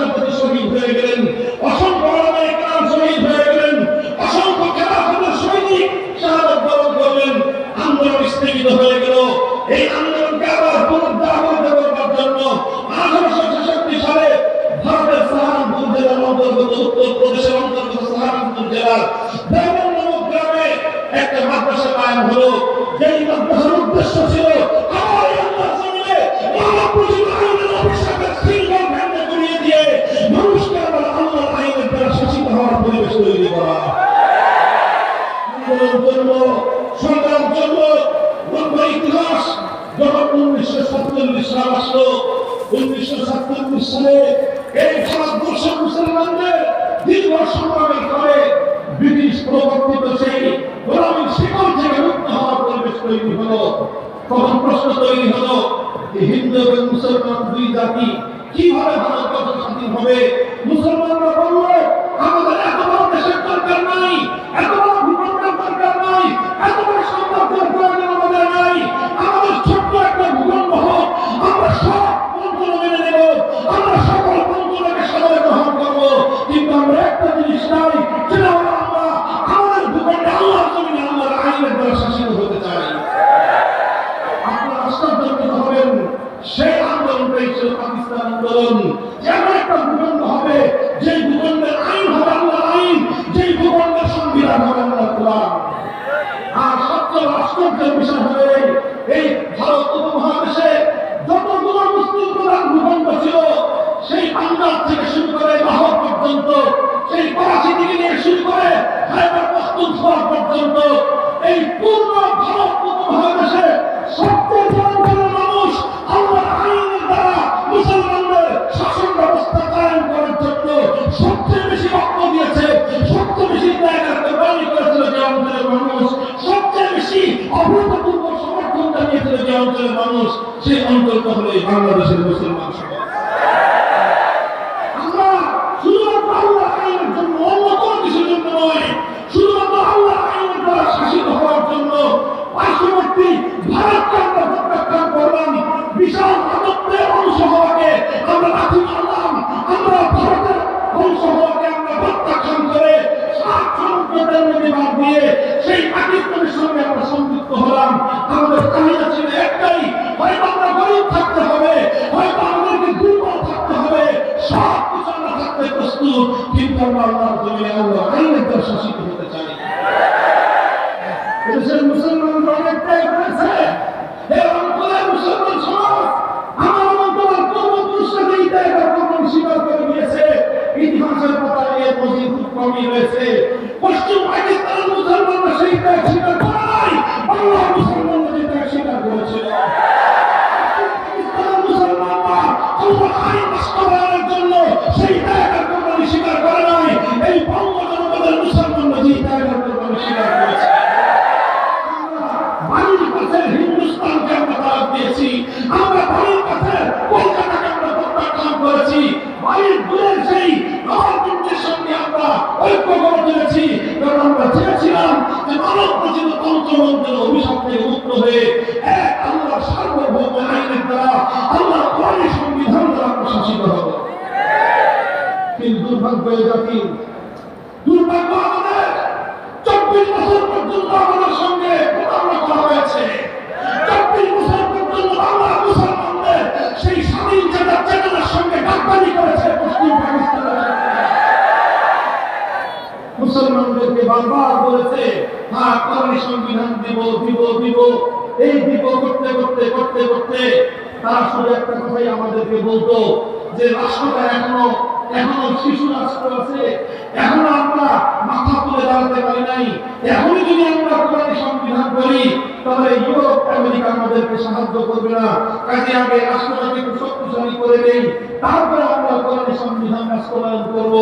সেনাপতি শহীদ হয়ে গেলেন, অসংখ্য ওলামায়ে কেরাম শহীদ হয়ে গেলেন, অসংখ্য খেলাফতের সৈনিক শাহাদাত বরণ করলেন। আন্দোলন স্থগিত হয়ে গেল। এই আন্দোলনকে আবার পুনরুদ্ধার করবার জন্য 1866 সালে ভারতের সাহারানপুর জেলার অন্তর্গত, উত্তর প্রদেশের অন্তর্গত সাহারানপুর জেলার দেওবন্দ নামক গ্রামে একটা মাদ্রাসা কায়েম হলো। যেই মাদ্রাসার উদ্দেশ্য ছিল আমার এই আল্লাহর জমিনে মানবপ্রতিম আইনের অভিশাপের সিঙ্গল ভেঙে গুড়িয়ে দিয়ে মানুষকে আবার আল্লাহর আইনের দ্বারা শাসিত হওয়ার পরিবেশ তৈরি করা। আন্দোলন চলল, সংগ্রাম চলল, লম্বা ইতিহাস। যখন 1947 সাল আসলো, 1947 সালে এই ভারতবর্ষের মুসলমানদের দীর্ঘ সংগ্রামের পরে ব্রিটিশ প্রবর্তিত সেই গোলামীর শিকল থেকে মুক্ত হওয়ার পরিবেশ তৈরি হলো। তখন প্রশ্ন তৈরি হলো যে হিন্দু এবং মুসলমান দুই জাতি কিভাবে ভারতবর্ষ স্বাধীন হবে? মুসলমানরা বলল আমাদের এত বড় দেশের দরকার নাই, এত বড় ভূখণ্ডের দরকার নাই, এত বড় সাম্রাজ্যের প্রয়োজন আমাদের নাই, আমাদের ছোট্ট একটা ভূখণ্ড হোক, আমরা সব অঞ্চল মেনে নেব, আমরা সকল অঞ্চলকে সবাই গ্রহণ করবো, কিন্তু আমরা একটা জিনিস নাই, সেটা হলো আমরা আমাদের ভূখণ্ডে আল্লাহর জমিনে আল্লাহর আইনের দ্বারা শাসিত হতে চাই। আপনারা আশ্চর্যজনক হবেন, সেই আন্দোলনটাই ছিল পাকিস্তান আন্দোলন। এমন একটা ভূখণ্ড হবে যে ভূখণ্ডের আইন হবে আল্লাহর আইন, যে ভূখণ্ডের সংবিধান হবে আল্লাহর কোরআন। আর সবচেয়ে আশ্চর্যের বিষয় হবে এই ভারত উপমহাদেশে যতগুলো মুসলিম প্রধান ভূখণ্ড ছিল, সেই পাঞ্জাব থেকে শুরু করে লাহোর পর্যন্ত, সেই করাচি থেকে নিয়ে শুরু করে খাইবার পখতুনখোয়া পর্যন্ত, এই পূর্ণ ভারত উপমহাদেশে সবচেয়ে জনগণের মানুষ আল্লাহর আইনের দ্বারা মুসলমানদের শাসন ব্যবস্থা কায়েম করার জন্য সবচেয়ে বেশি রক্ত দিয়েছে, সবচেয়ে বেশি ত্যাগের কোরবানি করেছিল যে অঞ্চলের মানুষ, সবচেয়ে বেশি অভূতপূর্ব সমর্থন জানিয়েছিল যে অঞ্চলের মানুষ, সেই অঞ্চলটা হলো এই বাংলাদেশের মুসলমান সমাজ। আমরা শুধুমাত্র আল্লাহর আইনের জন্য, অন্য কোনো কিছুর জন্য নয়, শুধুমাত্র আল্লাহর আইনের দ্বারা শাসিত হওয়ার জন্য পার্শ্ববর্তী ভারতকে আমরা প্রত্যাখ্যান করলাম। বিশাল রাজত্বের অংশ হওয়াকে আমরা লাথি মারলাম, আমরা ভারতের অংশ হওয়াকে আমরা প্রত্যাখ্যান করে সাত সমুদ্রের নদী বাদ দিয়ে সেই পাকিস্তানের সঙ্গে আমরা সংযুক্ত হলাম। আমাদের চাহিদা ছিল একটাই, হয়তো আমরা গরিব থাকতে হবে, হয়তো আমাদেরকে দুর্বল থাকতে হবে, সব কিছু আমরা থাকতে প্রস্তুত, কিন্তু আমরা আল্লাহর জমিনে আল্লাহর আইনের দ্বারা শাসিত হতে চাই। এদেশের মুসলমানরা অনেকটাই করেছে, এই অঞ্চলের মুসলমান সমাজ আমার অঞ্চলের পূর্বপুরুষরা যেই ত্যাগের প্রমাণ স্বীকার করে দিয়েছে, ইতিহাসের পাতায় এর মধ্যে খুব কমই রয়েছে। পশ্চিম পাকিস্তানের মুসলমানরা সেই ত্যাগ স্বীকার করে নাই, বাংলার মুসলমানরা যে ত্যাগ স্বীকার করেছিল। পাকিস্তানের মুসলমানরা আল্লাহর আইন বাস্তবায়নের জন্য সেই ত্যাগের প্রমাণ স্বীকার করে নাই, এই বঙ্গ জনপদের মুসলমানরা যে ত্যাগের প্রমাণ স্বীকার করেছে। বাড়ির কাছে হিন্দুস্তানকে আমরা তালাক দিয়েছি, আমরা বাড়ির কাছে কলকাতাকে আমরা প্রত্যাখ্যান করেছি, বাড়ির দূরের সেই নবাবগঞ্জের সঙ্গে আমরা ঐক্য করে তুলেছি, কারণ আমরা চেয়েছিলাম যে মানব রচিত তন্ত্রমন্ত্রের অভিশাপ থেকে মুক্ত হয়ে এক আল্লাহর সার্বভৌম আইনের দ্বারা আল্লাহর কোরআনের সংবিধান দ্বারা আমরা শাসিত হব। কিন্তু দুর্ভাগ্য জাতির, দুর্ভাগ্য আমাদের 24 বছর পর্যন্ত আমাদের সঙ্গে প্রতারণা করা হয়েছে। 24 বছর পর্যন্ত বাংলা মুসলমানদের সেই স্বাধীন চেতনার সঙ্গে গাদ্দারি করেছে পশ্চিম পাকিস্তানের। মুসলমানদেরকে বারবার বলেছে হ্যাঁ কোরআনী সংবিধান দিব দিব দিব, এই দিব করতে করতে করতে করতে তারা শুধু একটা কথাই আমাদেরকে বলতো যে রাষ্ট্রটা এখনো শিশু রাষ্ট্র আছে, এখনো আমরা মাথা তুলে দাঁড়াতে পারি নাই। এখনই যদি আমরা কোরআনী সংবিধান করি তাহলে ইউরোপ আমেরিকা আমাদেরকে সাহায্য করবে না, কাজে আগে রাষ্ট্রটাকে একটু শক্তিশালী করে দেই, তারপরে আমরা কোরআনী সংবিধান বাস্তবায়ন করব।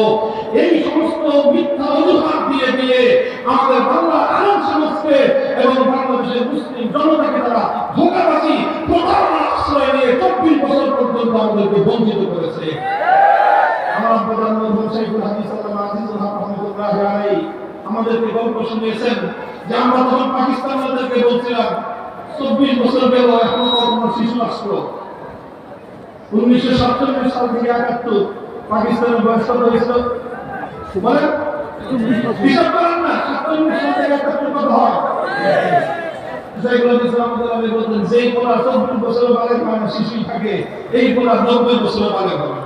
এই সমস্ত মিথ্যা অজুহাত দিয়ে দিয়ে আমাদের বাংলা আইন সমাজকে এবং বাংলাদেশের মুসলিম জনতাকে তারা ধোঁকাবাজি প্রতারণার আশ্রয় নিয়ে 24 বছর পর্যন্ত আমাদেরকে বঞ্চিত করেছে। আমার প্রধানমন্ত্রী শাইখুল হাদিস আল্লামা আজিজুল হক রহমাতুল্লাহি আলাইহি আমাদেরকে গল্প শুনিয়েছেন যে আমরা তখন পাকিস্তানিদেরকে বলছিলাম 24 বছর গেল এখনো কোনো শিশু রাষ্ট্র, 1947 সাল থেকে 71 পাকিস্তানের বয়স কত হয়েছিল বলে হিসাব করেন না 47 সাল থেকে 71 কত হয় সাইকুল ইসলাম আলী বলতেন যেই পোলা 40 বছর বালেক হয় না শিশুই থাকে এই পোলা 90 বছর বালেক হয়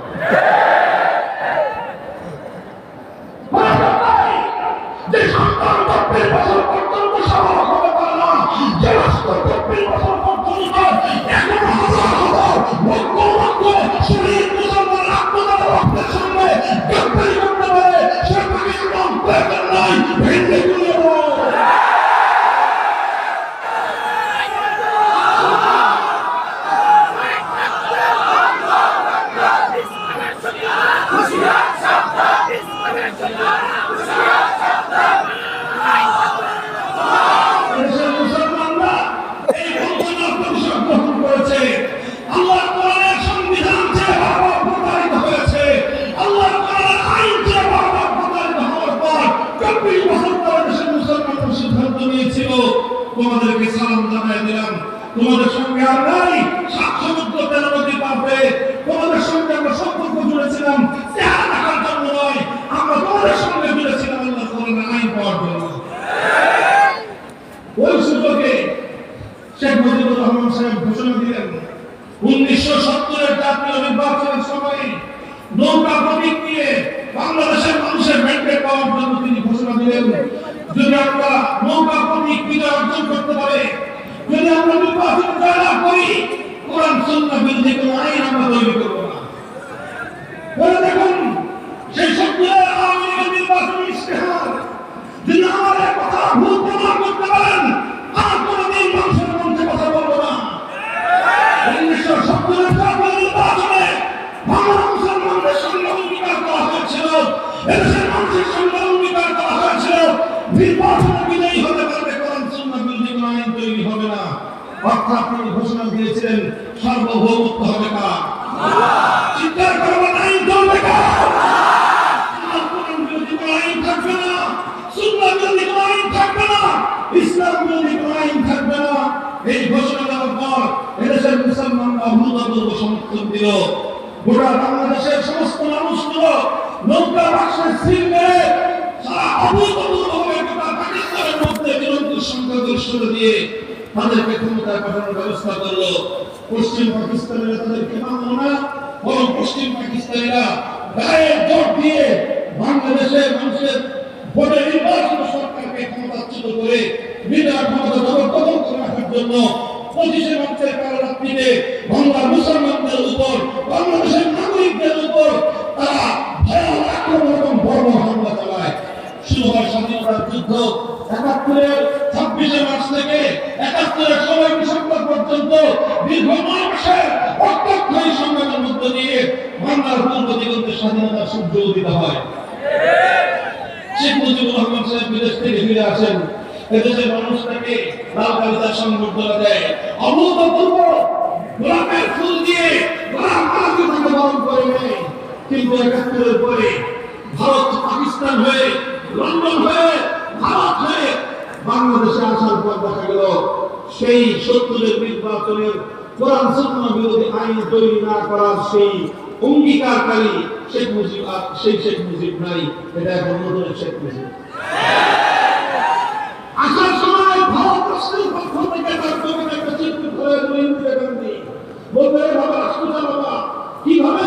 যে সন্তান 40 বছর পর্যন্ত সফল হতে পারে না যে রাষ্ট্র 40 বছর পর্যন্ত এখন হাজার লক্ষ লক্ষ শহীদ মুসলমান আত্মদান রক্তের সঙ্গে গ্রেফতারি করতে পারে সে পাকিস্তান বেতন নাই ভেঙে গুলিয়ে দেবো তোমাদেরকে সালাম জানাই দিলাম তোমাদের সঙ্গে আর নাই সাত সমুদ্র 13 নদী পাবে তোমাদের সঙ্গে আমরা সম্পর্ক জুড়েছিলাম চেহারা দেখার জন্য নয় আমরা তোমাদের সঙ্গে জুড়েছিলাম আল্লাহ কোরআনের আইন পাওয়ার জন্য ওই সুযোগে শেখ মুজিবুর রহমান সাহেব ঘোষণা দিলেন 1970 এর জাতীয় নির্বাচনের সময় নৌকা প্রতীক নিয়ে বাংলাদেশের মানুষের ম্যান্ডেট পাওয়ার জন্য তিনি ঘোষণা দিলেন যদি আমরা নৌকা প্রতীক বিজয় অর্জন করতে পারে যদি আমরা নির্বাচন জয়লাভ করি কোরআন সুন্নাহ বিরোধী কোন আইন আমরা তৈরি করব না বলে দেখুন সেই সত্যের আওয়ামী লীগের নির্বাচনী ইশতেহার যদি আমাদের কথা ভুল প্রমাণ করতে পারেন আর কোনদিন মানুষের মঞ্চে কথা বলবো না 1970 এর জাতীয় নির্বাচনে বাংলা মুসলমানদের সঙ্গে অঙ্গীকার করা হয়েছিল এদেশের মানুষের সঙ্গে অঙ্গীকার করা হয়েছিল নির্বাচনে বিজয়ী হতে পারবে কোরআন সুন্নাহ বিরোধী কোন আইন তৈরি হবে না অর্থাৎ তিনি ঘোষণা দিয়েছিলেন সার্বভৌমত্ব হবে কার চিৎকার করবেন আইন চলবে কার কোরআন বিরোধী কোন আইন থাকবে না সুন্নাহ বিরোধী কোন আইন থাকবে না ইসলাম বিরোধী কোন আইন থাকবে না এই ঘোষণা দেওয়ার পর এদেশের মুসলমানরা অভূতপূর্ব সমর্থন দিল গোটা বাংলাদেশের সমস্ত মানুষগুলো নৌকা বাক্সের সিল মেরে সারা অভূতপূর্বভাবে গোটা পাকিস্তানের মধ্যে বিরোধী সংখ্যাগরিষ্ঠতা দিয়ে তাদেরকে ক্ষমতায় পাঠানোর ব্যবস্থা করলো পশ্চিম পাকিস্তানিরা তাদেরকে মানল না বরং পশ্চিম পাকিস্তানিরা গায়ে জোর দিয়ে বাংলাদেশের মানুষের ভোটে নির্বাচিত সরকারকে ক্ষমতাচ্যুত করে বিরাট ক্ষমতা জবরদখল করে রাখার জন্য 25 মার্চের কালরাত্রিতে বাংলার মুসলমানদের উপর বাংলাদেশের নাগরিকদের উপর তারা ভয়াবহ আক্রমণ এবং বর্বর হামলা চালায় শুরু হয় স্বাধীনতার যুদ্ধ 71 26 মার্চ থেকে 71 এর সময় ডিসেম্বর পর্যন্ত দীর্ঘ 9 মাসের রক্তক্ষয়ী সংগ্রামের মধ্য দিয়ে বাংলার পূর্ব দিগন্তে স্বাধীনতার সূর্য উদিত হয় শেখ মুজিবুর রহমান সাহেব বিদেশ থেকে ফিরে আসেন এদেশের মানুষ তাকে লাল কালিদার সংবর্ধনা দেয় অভূতপূর্ব গোলাপের ফুল দিয়ে গোলাপ মালাকে তাকে বরণ করে নেয় কিন্তু 71 এর পরে ভারত পাকিস্তান হয়ে লন্ডন হয়ে ভারত হয়ে বাংলাদেশে আসার পর দেখা গেল সেই 70 এর নির্বাচনের কোরআন সুন্নাহ বিরোধী আইন তৈরি না করার সেই অঙ্গীকারকারী শেখ মুজিব নাই এটা এখন নতুন শেখ মুজিব আসার সময় ভারত রাষ্ট্রের পক্ষ থেকে তার কবিতা একটা চিত্র করে ইন্দিরা গান্ধী বলতে বাবা রাষ্ট্র চালাবা কিভাবে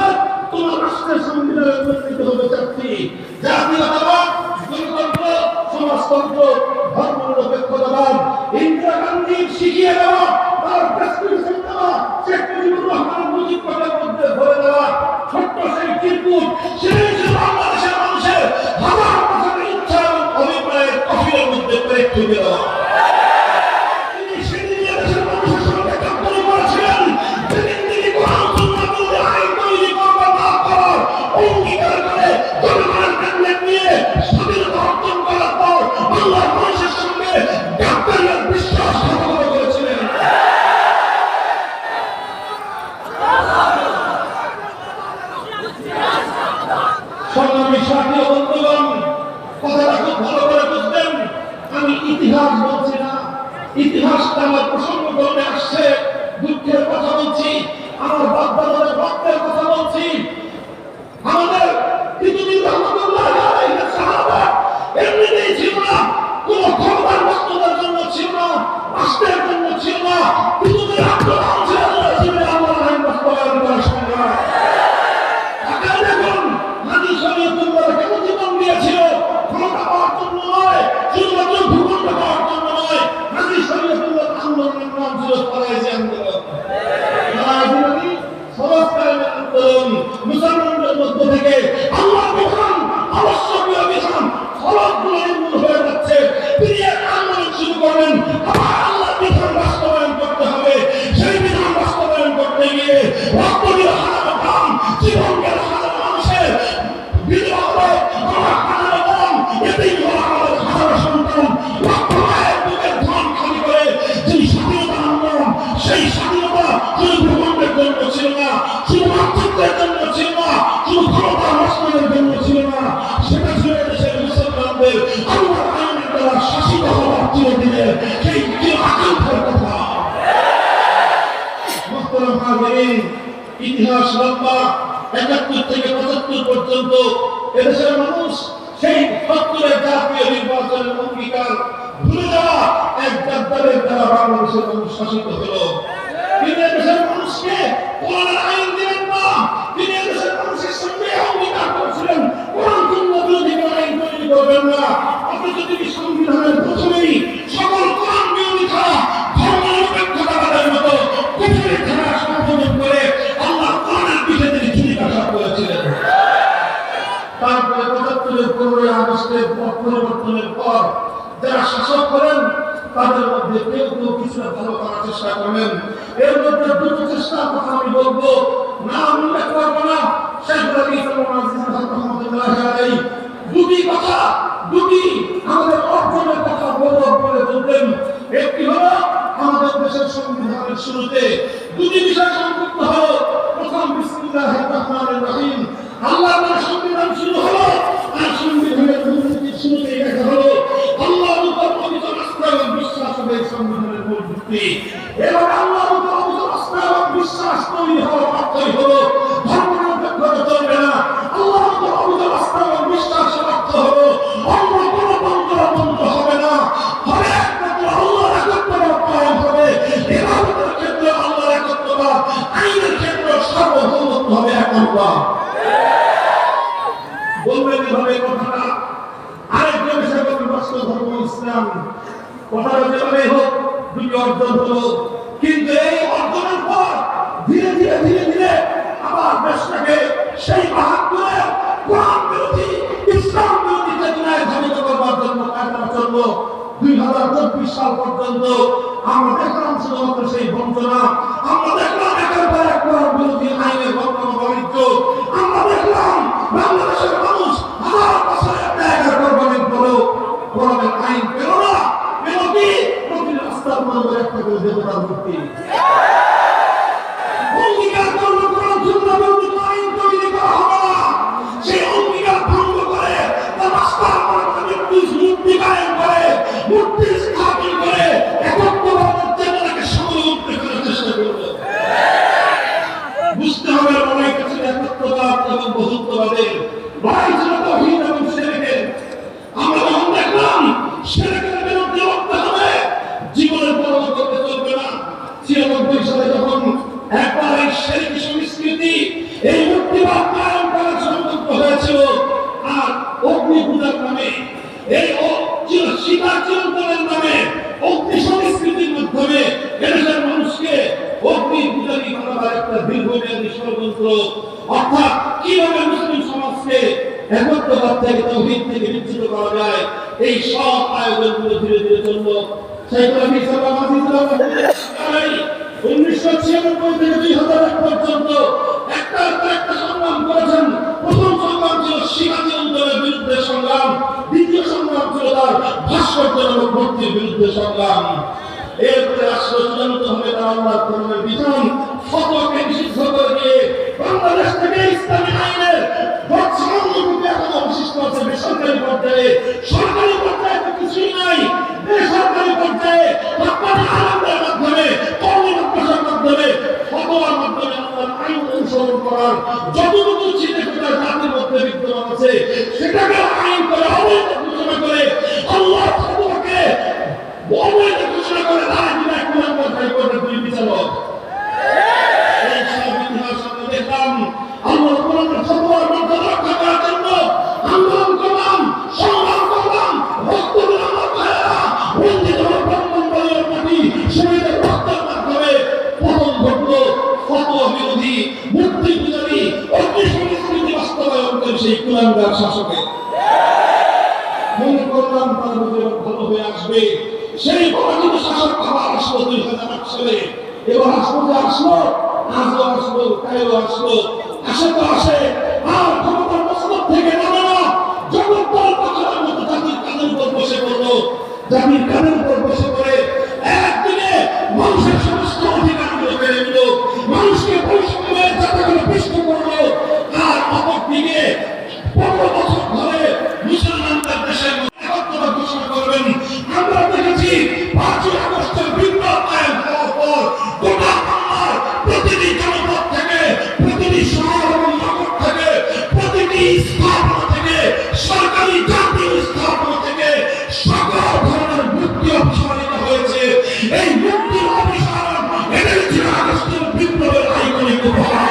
তোমার রাষ্ট্রের সংবিধানে উন্নীত হবে চাচ্ছি জাতীয়তাবাদ গণতন্ত্র সমাজতন্ত্র ধর্মনিরপেক্ষতাবাদ ইন্দিরা গান্ধী শিখিয়ে দেওয়া তার প্রেসক্রিপশন দেওয়া শেখ মুজিবুর রহমান মুজিব কোটের মধ্যে ভরে দেওয়া ছোট্ট সেই চিরকুট সেই বাংলাদেশের মানুষের হাজার বছরের ইচ্ছা এবং অভিপ্রায়ের কফিলের মধ্যে করে ঠুকে দেওয়া ইতিহাস বলছি না ইতিহাসটা আমার প্রসঙ্গ করতে আসছে দুঃখের কথা বলছি আমার বাপ দাদাদের রক্তের কথা বলছি আমাদের পৃথিবীর রহমতুল্লাহ আলাইহি সাহাবা এমনিতেই ছিল না, কোন ক্ষমতার বস্তুতার জন্য ছিল না, রাষ্ট্রের জন্য ছিল না, পৃথিবীর আন্দোলন ছিল আল্লাহর আইন বাস্তবায়ন করার সংগ্রাম। তাকায় দেখুন হাজি শরীয়তুল্লাহ কেন জীবন দিয়েছিল? ক্ষমতা পাওয়ার জন্য নয়, শুধুমাত্র ভূখণ্ড পাওয়ার জন্য নয়। হাজি শরীয়তুল্লাহ আন্দোলনের নাম ছিল ফরাইজি আন্দোলন। রাজনীতি সমাজকারী আন্দোলন, মুসলমানদের মধ্য থেকে আল্লাহর বিধান, আবশ্যকীয় বিধান ফলকগুলো নির্মূল হয়ে যাচ্ছে। তিনি এক আন্দোলন শুরু করবেন, আবার আল্লাহর বিধান বাস্তবায়ন করতে হবে। সেই বিধান বাস্তবায়ন করতে গিয়ে রক্ত দিয়ে হারানো প্রাণ, জীবন গেল হাজার মানুষের, বিধবা হলো আমার হাজারো বোন, এতেই হলো আমাদের হাজারো সন্তান। লক্ষ মায়ের বুকের ধন খালি করে যিনি স্বাধীনতা আন্দোলন, সেই স্বাধীনতা শুধু ভূখণ্ডের জন্য ছিল না, শুধু মাতৃত্বের জন্য ছিল না, শুধু ক্ষমতা নষ্টের জন্য ছিল না, সেটা ছিল দেশের মুসলমানদের আল্লাহর আইনের দ্বারা শাসিত হওয়ার চিরদিনের সেই চির আকাঙ্ক্ষার কথা। মুহতারাম হাজিরিন, ইতিহাস লম্বা। ৭১ থেকে ৭৫ পর্যন্ত এদেশের মানুষ সেই ৭০-এর জাতীয় নির্বাচনের অঙ্গীকার ভুলে যাওয়া এক গাদ্দারের দ্বারা বাংলাদেশের মানুষ শাসিত হলো। তিনি এদেশের মানুষকে কোরআনের আইন দিলেন না, তিনি এদেশের মানুষের সঙ্গে অঙ্গীকার করেছিলেন কোরআন সুন্নাহ বিরোধী আইন তৈরি করবেন না। অথচ তিনি সংবিধানের প্রথমেই সকল কোরআন বিরোধী ধারা, ধর্মনিরপেক্ষতাবাদের মতো কুফরি ধারা সংশোধন করে আল্লাহ কোরআনের পিঠে তিনি ছুরিকাঘাত করেছিলেন। তারপরে ৭৫-এর ১৫ই আগস্টের পট পরিবর্তনের পর যারা শাসক করেন তাদের মধ্যে কেউ কেউ কিছুটা ভালো করার চেষ্টা করবেন। এর মধ্যে দুটো চেষ্টার কথা আমি বলবো, নাম উল্লেখ করবো না। শেখুল হাদিস রহমাতুল্লাহ আলাইহি দুটি কথা, দুটি আমাদের অর্জনের কথা বলে তুলতেন। একটি হলো আমাদের দেশের সংবিধানের শুরুতে দুটি বিষয় সংযুক্ত হলো। প্রথম বিসমিল্লাহির রহমানির রহিম, আল্লাহর নামে সংবিধান শুরু হলো। আর সংবিধানের মূলনীতি শুরুতেই লেখা হলো আল্লাহর উপর অবিচল আস্থা এবং বিশ্বাস হবে সংবিধানের মূল ভিত্তি। এবং আল্লাহর উপর অবিচল আস্থা এবং বিশ্বাস তৈরি হওয়ার অর্থই হলো ধর্মনিরপেক্ষতা চলবে না। আল্লাহর উপর অবিচল আস্থা এবং বিশ্বাসের অর্থ হলো অন্য কোনো তন্ত্র হবে না, হবে একমাত্র আল্লাহর একত্ববাদ কায়েম হবে। ইবাদতের ক্ষেত্রে আল্লাহর একত্ববাদ, আইনের ক্ষেত্রে সার্বভৌমত্ব হবে একত্ববাদ। বলবেন এভাবে কথাটা, আরেকটা বিষয় বলবেন রাষ্ট্র ধর্ম ইসলাম। কথাটা যেভাবে হোক দুটি অর্জন হলো, কিন্তু এই অর্জনের পর ধীরে ধীরে আবার দেশটাকে সেই ৭২-এর কোরআন বিরোধী, ইসলাম বিরোধী চেতনায় ধাবিত করবার জন্য কাজটা চললো। ২০২৪ সাল পর্যন্ত আমরা দেখলাম শুধুমাত্র সেই বঞ্চনা, আমরা দেখলাম একের পর এক কোরআন বিরোধী আইনের বাণিজ্য, আমরা দেখলাম বাংলাদেশের মানুষ হাজার বছর ত্যাগের কোরবানির পরেও কোরআনের আইন পেল না। পেল কি? প্রতিটি রাস্তার মধ্যে একটা করে দেবতার মূর্তি। অঙ্গীকার করলো কোরআন সুন্নাহ বিরোধী আইন তৈরি করা হবে না। সেই অঙ্গীকার ভঙ্গ করে তার রাস্তার মধ্যে মূর্তি কায়েম করে, মূর্তি স্থাপন করে একত্ববাদের চেতনাকে সামনে উঠতে করার চেষ্টা করলো। বুঝতে হবে লড়াই ছিল একত্ববাদ এবং বহুত্ববাদের, লড়াই ছিল তাওহীদ এবং শিরকের। আমরা যখন দেখলাম শিরকের বিরুদ্ধে লড়তে হবে, জীবনের পরোয়া করতে চলবে না। ৯৬ সালে যখন একবার এই শিরকি সংস্কৃতি, এই মূর্তিবাদ কায়েম করার সংযুক্ত হয়েছিল, আর অগ্নি পূজার নামে, এই সীতা চিরন্তনের নামে অগ্নি সংস্কৃতির মাধ্যমে এদেশের মানুষকে অগ্নি পূজারী করার একটা দীর্ঘমেয়াদী ষড়যন্ত্র, অর্থাৎ কিভাবে মুসলিম সমাজকে একত্ববাদ থেকে তাওহীদ থেকে বিচ্যুত করা যায়, এই সব আয়োজনগুলো ধীরে ধীরে চলল। শেখুল হাদিস রহমাতুল্লাহ আলাইহি ১৯৯৬ থেকে ২০০১ পর্যন্ত একটার পর একটা সংগ্রাম করেছেন। প্রথম সংগ্রাম ছিল সীতা চিরন্তনের বিরুদ্ধে সংগ্রাম, দ্বিতীয় সংগ্রাম ছিল তার ভাস্কর্যজনক মূর্তির বিরুদ্ধে সংগ্রাম। এরপরে আসলো চূড়ান্তভাবে তার আল্লাহর কোরআনের বিধান ফতোয়াকে নিষিদ্ধ করে দিয়ে বাংলাদেশ থেকে ইসলামী আইনের সামান্যটুকু এখন অবশিষ্ট আছে বেসরকারি পর্যায়ে। সরকারি পর্যায়ে তো কিছুই নাই, বেসরকারি পর্যায়ে রব্বানি আলমদের মাধ্যমে, কওমি মাদ্রাসার মাধ্যমে, ফতোয়ার মাধ্যমে আল্লাহর আইন অনুসরণ করার যতটুকু চিন্তা আছে সেটাকে আইন করে অবৈধ ঘোষণা করে আল্লাহর ফতোয়াকে অবৈধ ঘোষণা করে রায় দিলে কুলাঙ্গার হাইকোর্টের দুই বিচারক। এই সব ইতিহাস আমরা দেখলাম। আল্লাহর কোরআনের ফতোয়ার মর্যাদা রক্ষা করার জন্য আন্দোলন করলাম, সংগ্রাম করলাম, রক্ত দিলাম। আমার ভাইয়েরা বঞ্চিত হলো ব্রাহ্মণবাড়িয়ার মাটি শহীদের রক্তের মাধ্যমে পতন ঘটলো ফতোয়া বিরোধী মুক্তি বিরোধী অগ্নি সংস্কৃতি বাস্তবায়ন করে সেই কুলাঙ্গার শাসকে। মনে করলাম তার মধ্যে ভালো হয়ে আসবে। সেই পরাজিত শাসক আবার আসলো 2008 সালে। এবার আসলো আজও আসলো, কালও আসলো, আসে তো আসে আর ক্ষমতার মসনদ থেকে নামে না। জগদ্দল পাথরের মতো জাতির কানের উপর বসে পড়লো। জাতির কানের উপর বসে পড়ে একদিনে মানুষের সমস্ত অধিকারগুলো কেড়ে নিল, মানুষকে বৈষম্যের জায়গাগুলো পিষ্ট করলো। আর অপরদিকে 15 বছর ধরে মুসলমানদের দেশের একত্রতা ঘোষণা করবেন। আমরা দেখেছি 5ই আগস্টের বিপ্লব কায়েম করার পর গোটা বাংলার প্রতিটি জনপদ থেকে, প্রতিটি শহর এবং নগর থেকে, প্রতিটি স্থাপনা থেকে, সরকারি জাতীয় স্থাপনা থেকে সকল ধরনের মুক্তি অপসারিত হয়েছে। এই মুক্তির অপসারণ এটাই ছিল আগস্টের বিপ্লবের আইকনিক উপহার।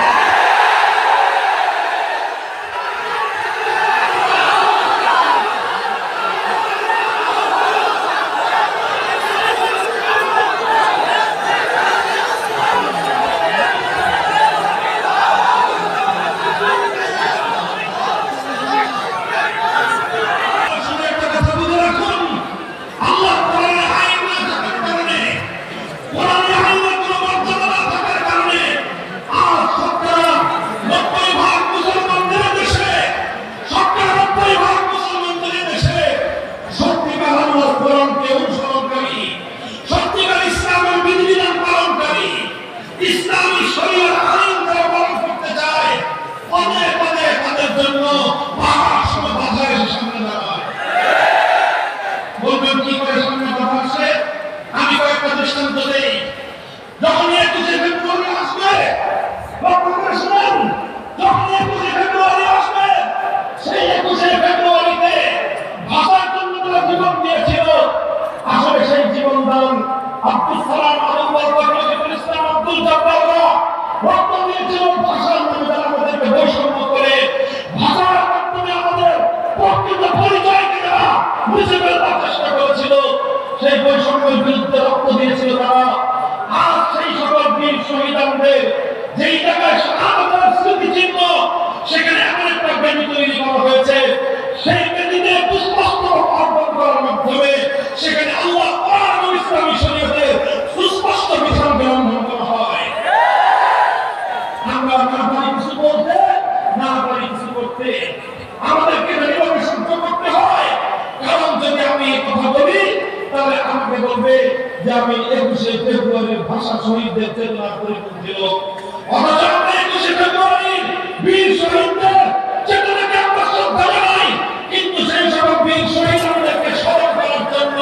সেই বৈষম্যের বিরুদ্ধে রক্ত দিয়েছিল তারা। আজ সেই সকল বীর শহীদদের যেই জায়গায় আমাদের স্মৃতিচিহ্ন, সেখানে এমন একটা বেদি তৈরি করা হয়েছে। সেই বেদিতে পুষ্পস্তবক অর্পণ করার মাধ্যমে সেখানে আল্লাহ কোরআন ও ইসলামী শরীয়তের সুস্পষ্ট বিধানকে লঙ্ঘন করা হয়। আমরা না পারি কিছু বলতে, না পারি কিছু করতে, আমাদেরকে নীরবে সহ্য করতে হয়। কারণ যদি আমি এই কথা বলি তাহলে আমাকে বলবে যে আমি 21শে ফেব্রুয়ারির ভাষা শহীদদের চেতনার পরিপন্থী লোক। অথচ আমরা 21শে ফেব্রুয়ারির বীর শহীদদের চেতনাকে আমরা শ্রদ্ধা জানাই, কিন্তু সেই সব বীর শহীদ আমাদেরকে স্মরণ করার জন্য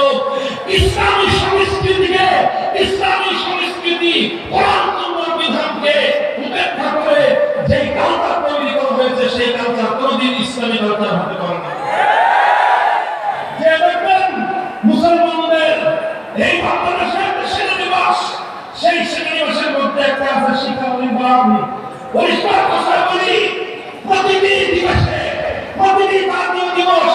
ইসলামী সংস্কৃতিকে, ইসলামী সংস্কৃতি কোরআন সুন্নাহর বিধানকে উপেক্ষা করে যেই কালচার তৈরি করা হয়েছে, সেই কালচার কোনোদিন ইসলামী কালচার হতে পারে না। যে দেখবেন মুসলমানদের এই বাংলাদেশের সেনানিবাস, সেই সেনানিবাসের মধ্যে একটা আছে শিক্ষা বিভাগ। পরিষ্কার কথা বলি, প্রতিটি দিবসে, প্রতিটি জাতীয় দিবস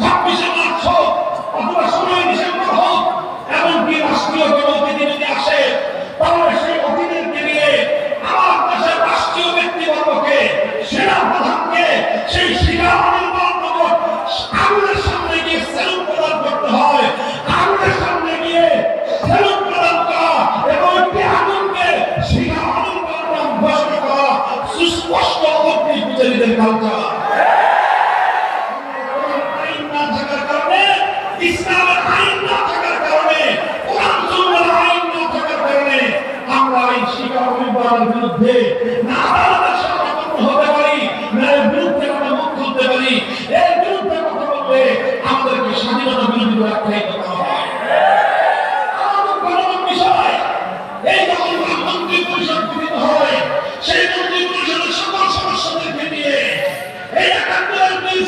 26শে মার্চ হোক অথবা 16ই ডিসেম্বর হোক, এমনকি রাষ্ট্রীয় কোনো অতিথি যদি আসে তাহলে সেই অতিথিকে নিয়ে আমার দেশের রাষ্ট্রীয় ব্যক্তিবর্গকে, সেনা প্রধানকে সেই শিক্ষা আগুনের সামনে গিয়ে সেলুট প্রদান করতে হয়। আগুনের সামনে গিয়ে সেলুট প্রদান করা এবং একটি আগুনকে শিখা আগুন ঘোষণা করা সুস্পষ্ট অগ্নি পূজারীদের কালচার। আইন না থাকার কারণে, ইসলামের আইন না থাকার কারণে, কোরআন সুন্নাহর আইন না থাকার কারণে আমরা এই শিখা অভিবাদের বিরুদ্ধে না আদালতের সামনে হতে পারি, না এর বিরুদ্ধে আমরা মুখ খুলতে পারি। এর বিরুদ্ধে কথা বললে আমাদেরকে স্বাধীনতা বিরোধী আখ্যায়িত করা হয়। আমাদের গণতন্ত্র বিষয় এই যখন মন্ত্রী পরিষদ গঠিত হয়, সেই মন্ত্রী পরিষদের সকল সদস্যদেরকে নিয়ে এই 71 বীর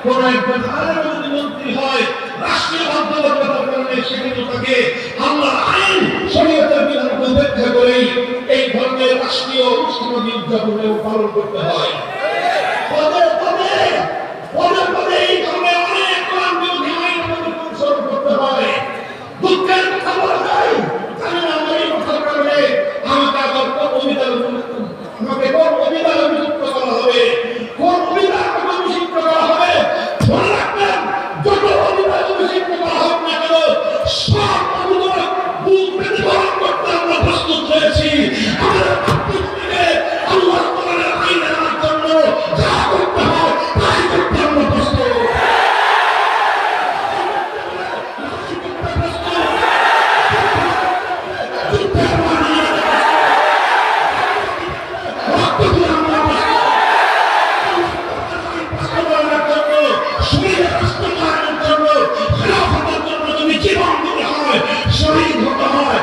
কোন একজন আলেম যদি মন্ত্রী হয় রাষ্ট্রীয় অন্তর্গতার কারণে সে কিন্তু তাকে আল্লাহর আইন শরীয়তের বিধানকে উপেক্ষা করেই এই ধরনের রাষ্ট্রীয় অনুষ্ঠানাদি উদযাপনে পালন করতে হয়। পদে পদে পদে পদে এই ধরনের অনেক কোরআন বিরোধী আইন আমাদের অনুসরণ করতে হয়। দুঃখের কথা বলা যায়, জানি না আমার এই কথার কারণে আমাকে আবার কোন অভিধান অভিযুক্ত করা হবে, কোন অভিধান অভিষিক্ত করা হবে। মনে রাখবেন, যত অভিধান অভিষিক্ত করা হোক না কেন, সব অভিযোগ বুক পেতে গ্রহণ করতে আমরা প্রস্তুত রয়েছি। আমাদের মাতৃভূমিকে আল্লাহ কোরআনের আইন আনার জন্য যা করতে হয় তাই করতে আমরা প্রস্তুত। শহীদ হতে হয়,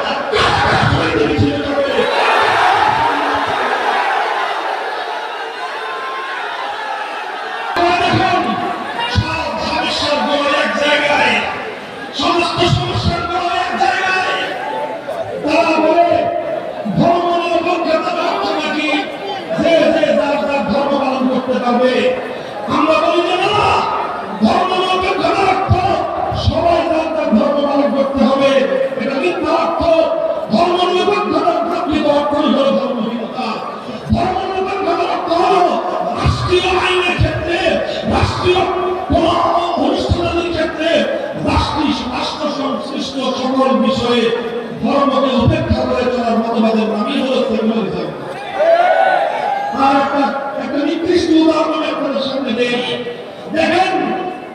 সমস্ত সমস্যার গুলো এক জায়গায়। তারা বলে ধর্ম নিরপেক্ষতা হচ্ছে নাকি যে যে যার যার ধর্ম পালন করতে পারবে। আমরা বলি যে না, ধর্ম নিরপেক্ষতার অর্থ সবাই যার যার ধর্ম পালন করতে হবে, এটা মিথ্যা অর্থ। ধর্ম নিরপেক্ষতার প্রকৃত অর্থ হল ধর্মহীনতা। ধর্ম নিরপেক্ষতার অর্থ হল রাষ্ট্রীয় আইনের ক্ষেত্রে, রাষ্ট্রীয় কোন অনুষ্ঠানের ক্ষেত্রে, রাষ্ট্র সংশ্লিষ্ট সকল বিষয়ে ধর্মকে উপেক্ষা করে চলার মতবাদের নামই হল সেকুলারিজম। আর একটা নির্দিষ্ট উদাহরণ আপনাদের সামনে দেই। দেখেন,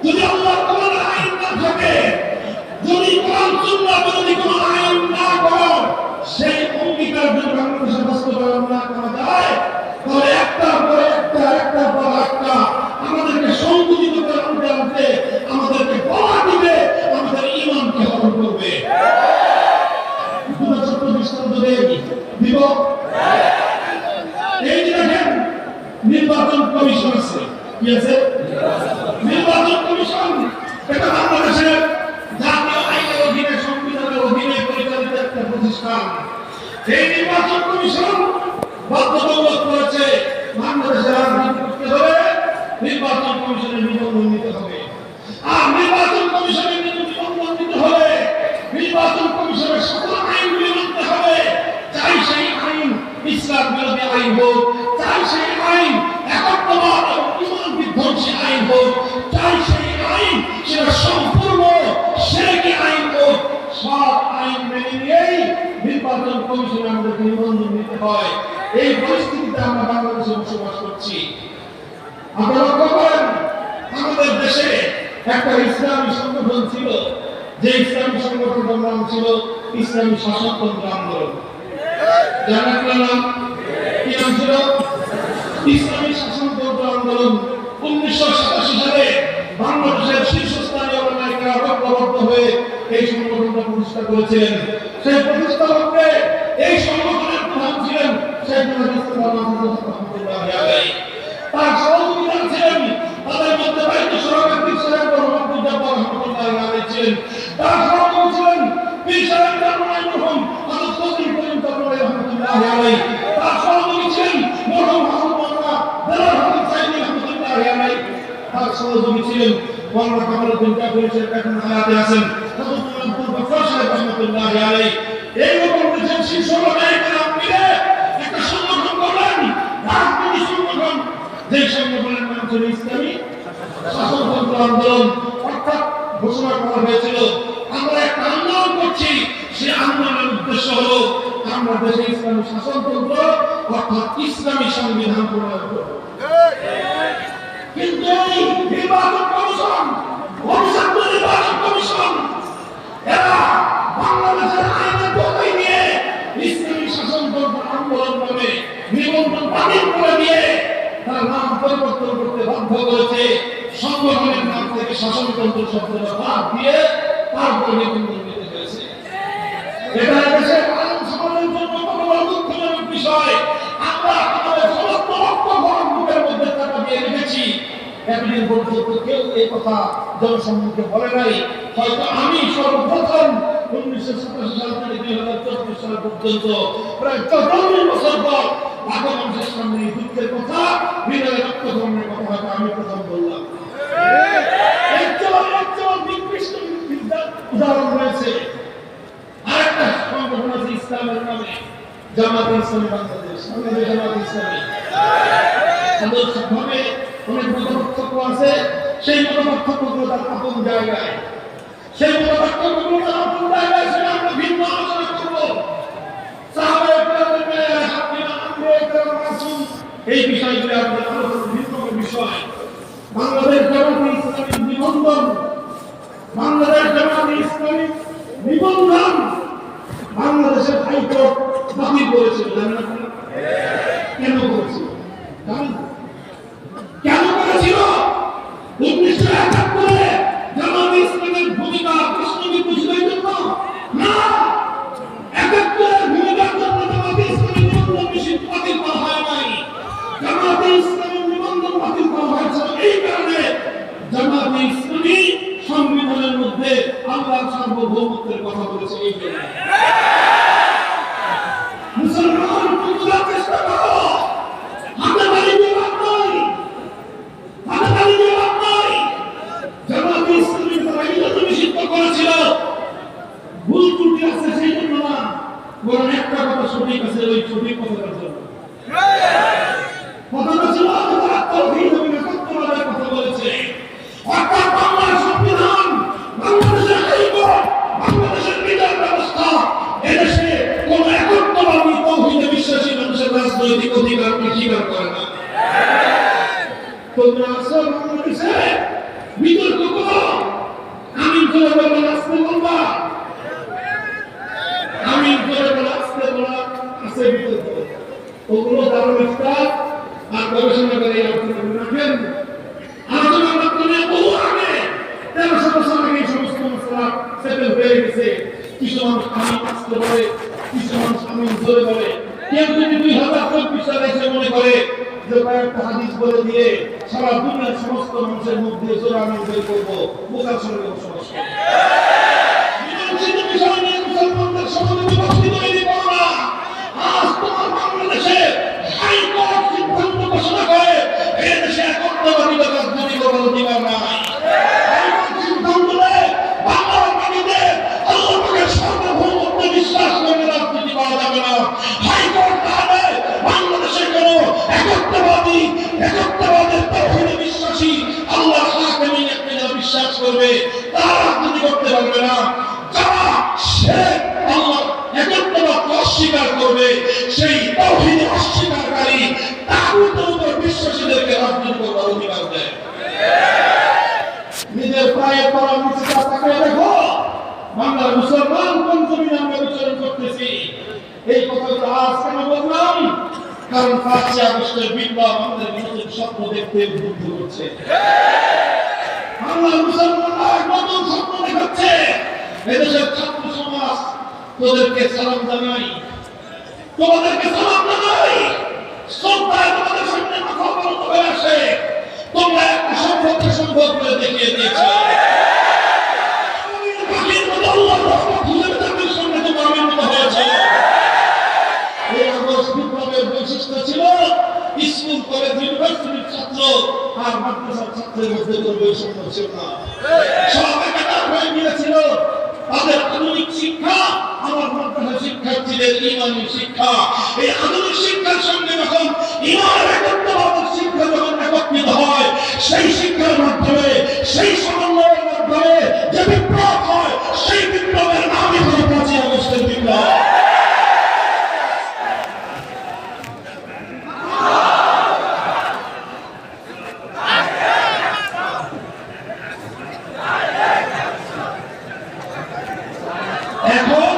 যদি আল্লাহর কোরআনের আইন না থাকে, যদি কোরআন সুন্নাহ বিরোধী কোনো আইন না করো, সেই অঙ্গীকার যদি বাংলাদেশে বাস্তবায়ন না করা যায়, তাহলে একটার পর একটা আমাদেরকে সংকুচিত করে আনতে আনতে আমাদেরকে গলা দিবে, আমাদের ঈমানকে হরণ করবে। ছোট্ট দৃষ্টান্ত দিব। এই যে দেখেন, নির্বাচন কমিশন আছে। কি আছে? নির্বাচন কমিশন। এটা বাংলাদেশের জাতীয় আইনের অধীনে, সংবিধানের অধীনে পরিচালিত একটা প্রতিষ্ঠান। এই নির্বাচন কমিশন বাধ্যতামূলক করেছে বাংলাদেশের রাজনীতি করতে হলে নির্বাচন কমিশনের নিবন্ধন নিতে হবে। আর নির্বাচন কমিশনের নিবন্ধন নিতে হলে নির্বাচন কমিশনের সকল আইনগুলি মানতে হবে। চাই সেই আইন ইসলাম বিরোধী আইন হোক, চাই সেই আইন একত্ববাদ এবং ঈমান বিধ্বংসী আইন হোক, চাই সেই আইন সেটা সম্পূর্ণ শিরকি আইন হোক, সব আইন মেনে নিয়েই নির্বাচন কমিশনে আমাদেরকে নিবন্ধন নিতে হয়। এই পরিস্থিতিতে আমরা বাংলাদেশে বসবাস করছি। আপনারা লক্ষ্য করেন, আমাদের দেশে একটা ইসলামী সংগঠন ছিল, যে ইসলামী সংগঠনের নাম ছিল ইসলামী শাসনতন্ত্র আন্দোলন। জানেন না নাম? কি নাম ছিল? ইসলামী শাসনতন্ত্র আন্দোলন। 1987 সালে বাংলাদেশের শীর্ষস্থানীয় নায়করা ঐক্যবদ্ধ হয়ে এই সংগঠনটা প্রতিষ্ঠা করেছিলেন। সেই প্রতিষ্ঠালককে এই সংগঠনের প্রধান ছিলেন শেখুল ইসলাম রহমতুল্লাহ আলাইহি। তার সহযোগীরা ছিলেন, তাদের মধ্যে দায়িত্ব সভাপতি ছিলেন মোহাম্মদ জাফর রহমতুল্লাহ আলাইহি ছিলেন। তার সহযোগী ছিলেন পীর সাহেব জামাই মরহুম হযরত ফজলুল করিম তাবরি রহমতুল্লাহ আলাইহি। তার সহযোগী ছিলেন মরহুম হযরত মাওলানা দেলাওয়ার হোসেন সাইদি রহমতুল্লাহ আলাইহি। তার সহযোগী ছিলেন মাওলানা কামালউদ্দিন কাফি সাহেব, এখন হায়াতে আছেন, হযরত আব্দুল গফফার সাহেব রহমতুল্লাহ আলাইহি। এই রকম কিছু শীর্ষ নায়করা মিলে একটা সংগঠন করলেন, রাজনৈতিক সংগঠন। যে সংগঠনের নাম ছিল ইসলামী শাসনতন্ত্র আন্দোলন। অর্থাৎ ঘোষণা করা হয়েছিল আমরা একটা আন্দোলন করছি, সেই আন্দোলনের উদ্দেশ্য হলো আমরা দেশে ইসলামী শাসনতন্ত্র অর্থাৎ ইসলামী সংবিধান প্রণয়ন করব। কিন্তু এই নির্বাচন কমিশন, অভিষিক্ত নির্বাচন কমিশন, এরা বাংলাদেশের আইনের বই নিয়ে ইসলামী শাসনতন্ত্র আন্দোলন নামে নিবন্ধন বাতিল করে দিয়ে তার নাম পরিবর্তন করতে বাধ্য করেছে। সংগঠনের নাম থেকে শাসনতন্ত্র শব্দটা বাদ দিয়ে তারপর নিবন্ধন নিতে হয়েছে। এটা দেশের আইন সমাজের জন্য কত বড় দুঃখজনক বিষয়। আমরা আমাদের সমস্ত রক্ত গরম বুকের মধ্যে টাকা দিয়ে রেখেছি, একদিন পর্যন্ত কেউ এই কথা জনসম্মুখে বলে নাই। হয়তো আমি সর্বপ্রথম 1987 সাল থেকে 2024 সাল পর্যন্ত প্রায় 54 বছর পর লাখো মানুষের সামনে এই দুঃখের কথা, হৃদয়ে রক্তক্ষরণের কথা হয়তো আমি প্রথম বললাম। নিকৃষ্ট উদাহরণ রয়েছে। আরেকটা সংগঠন আছে ইসলামের নামে, জামাতে ইসলামী বাংলাদেশ, জামাতে ইসলামী। আদর্শিকভাবে অনেক মতপার্থক্য আছে, সেই মতপার্থক্যগুলো তার আপন জায়গায়, সেই মতপার্থক্যগুলো তার আপন জায়গায়, সেটা আমরা ভিন্ন আলোচনা করবো। এই বিষয়গুলো আমাদের আলোচনার ভিন্ন বিষয়। বাংলাদেশ জামাতে ইসলামী নিবন্ধন, বাংলাদেশ জামাতে ইসলামী নিবন্ধন বাংলাদেশের হাইকোর্ট বাতিল করেছিল। জানেন আপনারা কেন করেছিল? কেন করেছিল? 1971 জামাতে ইসলামের ভূমিকা প্রশ্নবিদ্ধ ছিল এই জন্য না, 71 ভূমিকার জন্য জামাতে ইসলামের নিবন্ধন নিষিদ্ধ বাতিল করা হয় নাই। জামাতে ইসলামের নিবন্ধন বাতিল করা হয়েছিল এই কারণে, জামাতে ইসলামী সংবিধানের মধ্যে আল্লাহর সার্বভৌমত্বের কথা বলেছে। এই জন্য মুসলমান বুঝার চেষ্টা করো, হাতে তালি দিয়ে লাভ নাই, হাতে তালি দিয়ে লাভ নাই। জামাতে ইসলামী তারা ইবাদত নিষিদ্ধ করেছিল, ভুল ত্রুটি আছে সেই জন্য না, বরং একটা কথা সঠিক আছে, ওই সঠিক কথাটার জন্য। কথাটা ছিল তারা তাওহীদ এবং একত্ববাদের কথা বলেছে। অর্থাৎ বাংলার সংবিধান, বাংলাদেশের হাইকোর্ট, বাংলাদেশের বিচার ব্যবস্থা এদেশে কোন একত্ববাদী তাওহীদে বিশ্বাসী মানুষের রাজনৈতিক অধিকারকে স্বীকার করে না। তোমরা আসল বাংলাদেশে বিতর্ক করো, আমিন করে বলবেন, আসতে বলবা, আমিন করে বলে আসতে বলা, আসে বিতর্ক, ওগুলো দারুণ একটা আর গবেষণা করে এই আলোচনা রাখেন। আলোচনা মাধ্যমে বহু আগে 1300 বছর আগে এই সমস্ত মশলা সেটেল হয়ে গেছে। কিছু মানুষ আমিন আসতে বলে, কিছু মানুষ আমিন ধরে বলে। কেউ যদি 2024 সালে এসে মনে করে যে কয়েকটা হাদিস বলে দিয়ে সারা দুনিয়ার সমস্ত মানুষের মুখ দিয়ে জোরে আমিন বের করবো, বোকার সঙ্গে বসবাস করবো। বিষয় নিয়ে মুসলমানদের সমাজে বিভক্তি তৈরি করো না। আজ তোমার বাংলাদেশে হাইকোর্ট সিদ্ধান্ত ঘোষণা করে এই দেশে একত্ববাদী রাজনীতি করার অধিকার নাই। হাইকোর্ট সিদ্ধান্ত নেয় বাংলার মাটিতে আল্লাহ পাকের সার্বভৌমত্বে বিশ্বাস করে রাজনীতি করা যাবে না। হাইকোর্ট তাহলে বাংলাদেশে কোন একত্ববাদের তাওহীদে বিশ্বাসী আল্লাহ হাকিমিয়তকে যারা বিশ্বাস করবে তারা রাজনীতি করতে পারবে না। যারা শিরক আল্লাহ একত্ববাদকে অস্বীকার করবে, সেই তাওহীদে অস্বীকারকারী তাগুতের উপর বিশ্বাসীদেরকে রাজনীতি করার অধিকার দেয়। নিজের পায়ে পড়া নিচে তাকে দেখো, বাংলার মুসলমান কোন জমিনে আমরা বিচরণ করতেছি। এই কথাগুলো আজ কেন বললাম? কারণ 5 আগস্টের বিপ্লব আমাদের নতুন স্বপ্ন দেখতে উদ্বুদ্ধ করছে। বাংলার মুসলমানরা নতুন স্বপ্ন দেখাচ্ছে। এদেশের ছাত্র সমাজ তোদেরকে সালাম জানাই, তোমাদেরকে সালাম জানাই, শ্রদ্ধায় তোমাদের সামনে মাথা অবনত হয়ে আসে। তোমরা একটা সম্পর্কে সম্ভব করে দেখিয়ে দিয়েছো। বৈশিষ্ট্য ছিল স্কুল কলেজ ইউনিভার্সিটির ছাত্র আর মাদ্রাসার ছাত্রের মধ্যে কোনো বৈষম্য ছিল না, সব একাকার হয়ে গিয়েছিল। তাদের আধুনিক শিক্ষা আমার মাদ্রাসা শিক্ষার্থীদের ঈমানি শিক্ষা, এই আধুনিক শিক্ষার সঙ্গে যখন ঈমানের একত্ববাদের শিক্ষা যখন একত্রিত হয়, সেই শিক্ষার মাধ্যমে, সেই সমন্বয়ের মাধ্যমে যে বিপ্লব হয়, সেই বিপ্লবের নামই হলো 5 আগস্টের বিপ্লব। এখন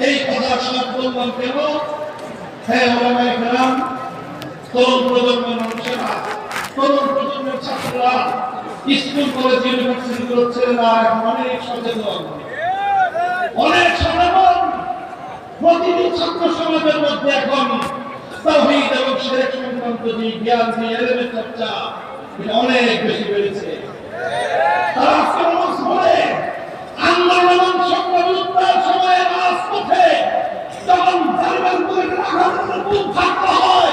এই কথা সব বললাম কেন? হ্যাঁ, ওলামায়ে কেরাম, তরুণ প্রজন্মের মানুষেরা, তরুণ প্রজন্মের ছাত্ররা, স্কুল কলেজ ইউনিভার্সিটিগুলোর ছেলেরা এখন অনেক সচেতন, অনেক সচেতন। প্রতিটি ছাত্র সমাজের মধ্যে এখন তাওহীদ এবং শিরক সংক্রান্ত যে জ্ঞান, যে এলেমের চর্চা, এটা অনেক বেশি বেড়েছে। তারা আজকে নামাজ পড়ে, আন্দোলন সংগ্রামের উত্তাল সময়ে রাজপথে যখন জালিমের বুকে আঘাতের বুক ফাটতে হয়,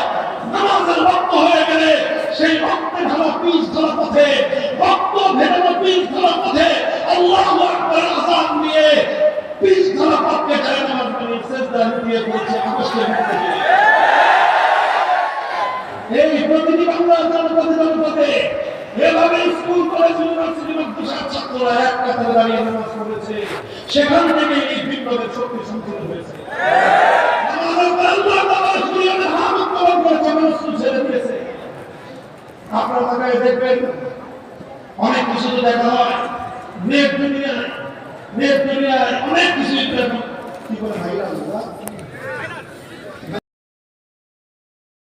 নামাজের রক্ত হয়ে গেলে সেই রক্তে ঢালা পিচ ঢালা পথে, রক্ত ভেজানো পিচ ঢালা পথে আল্লাহু আকবার আযান দিয়ে পিচ ঢালা পথকে যায় নামাজ পড়ে সেজদা দিয়ে পড়ছে আকাশের মধ্যে। এই প্রতিটি বাংলার জনপদে এভাবে স্কুল কলেজ ইউনিভার্সিটি মাদ্রাসার ছাত্ররা এক কাতারে দাঁড়িয়ে নামাজ পড়েছে। সেখান থেকে এই বিপ্লবের শক্তি সঞ্চারিত হয়েছে। আমাদের আল্লাহ তাআলা শরীয়তের হামদ কবুল করে জনসূল ছেড়ে দিয়েছে। আপনারা তাকায় দেখবেন অনেক কিছু তো দেখা হয় নেট দুনিয়ায় অনেক কিছু কি করে ভাইরাল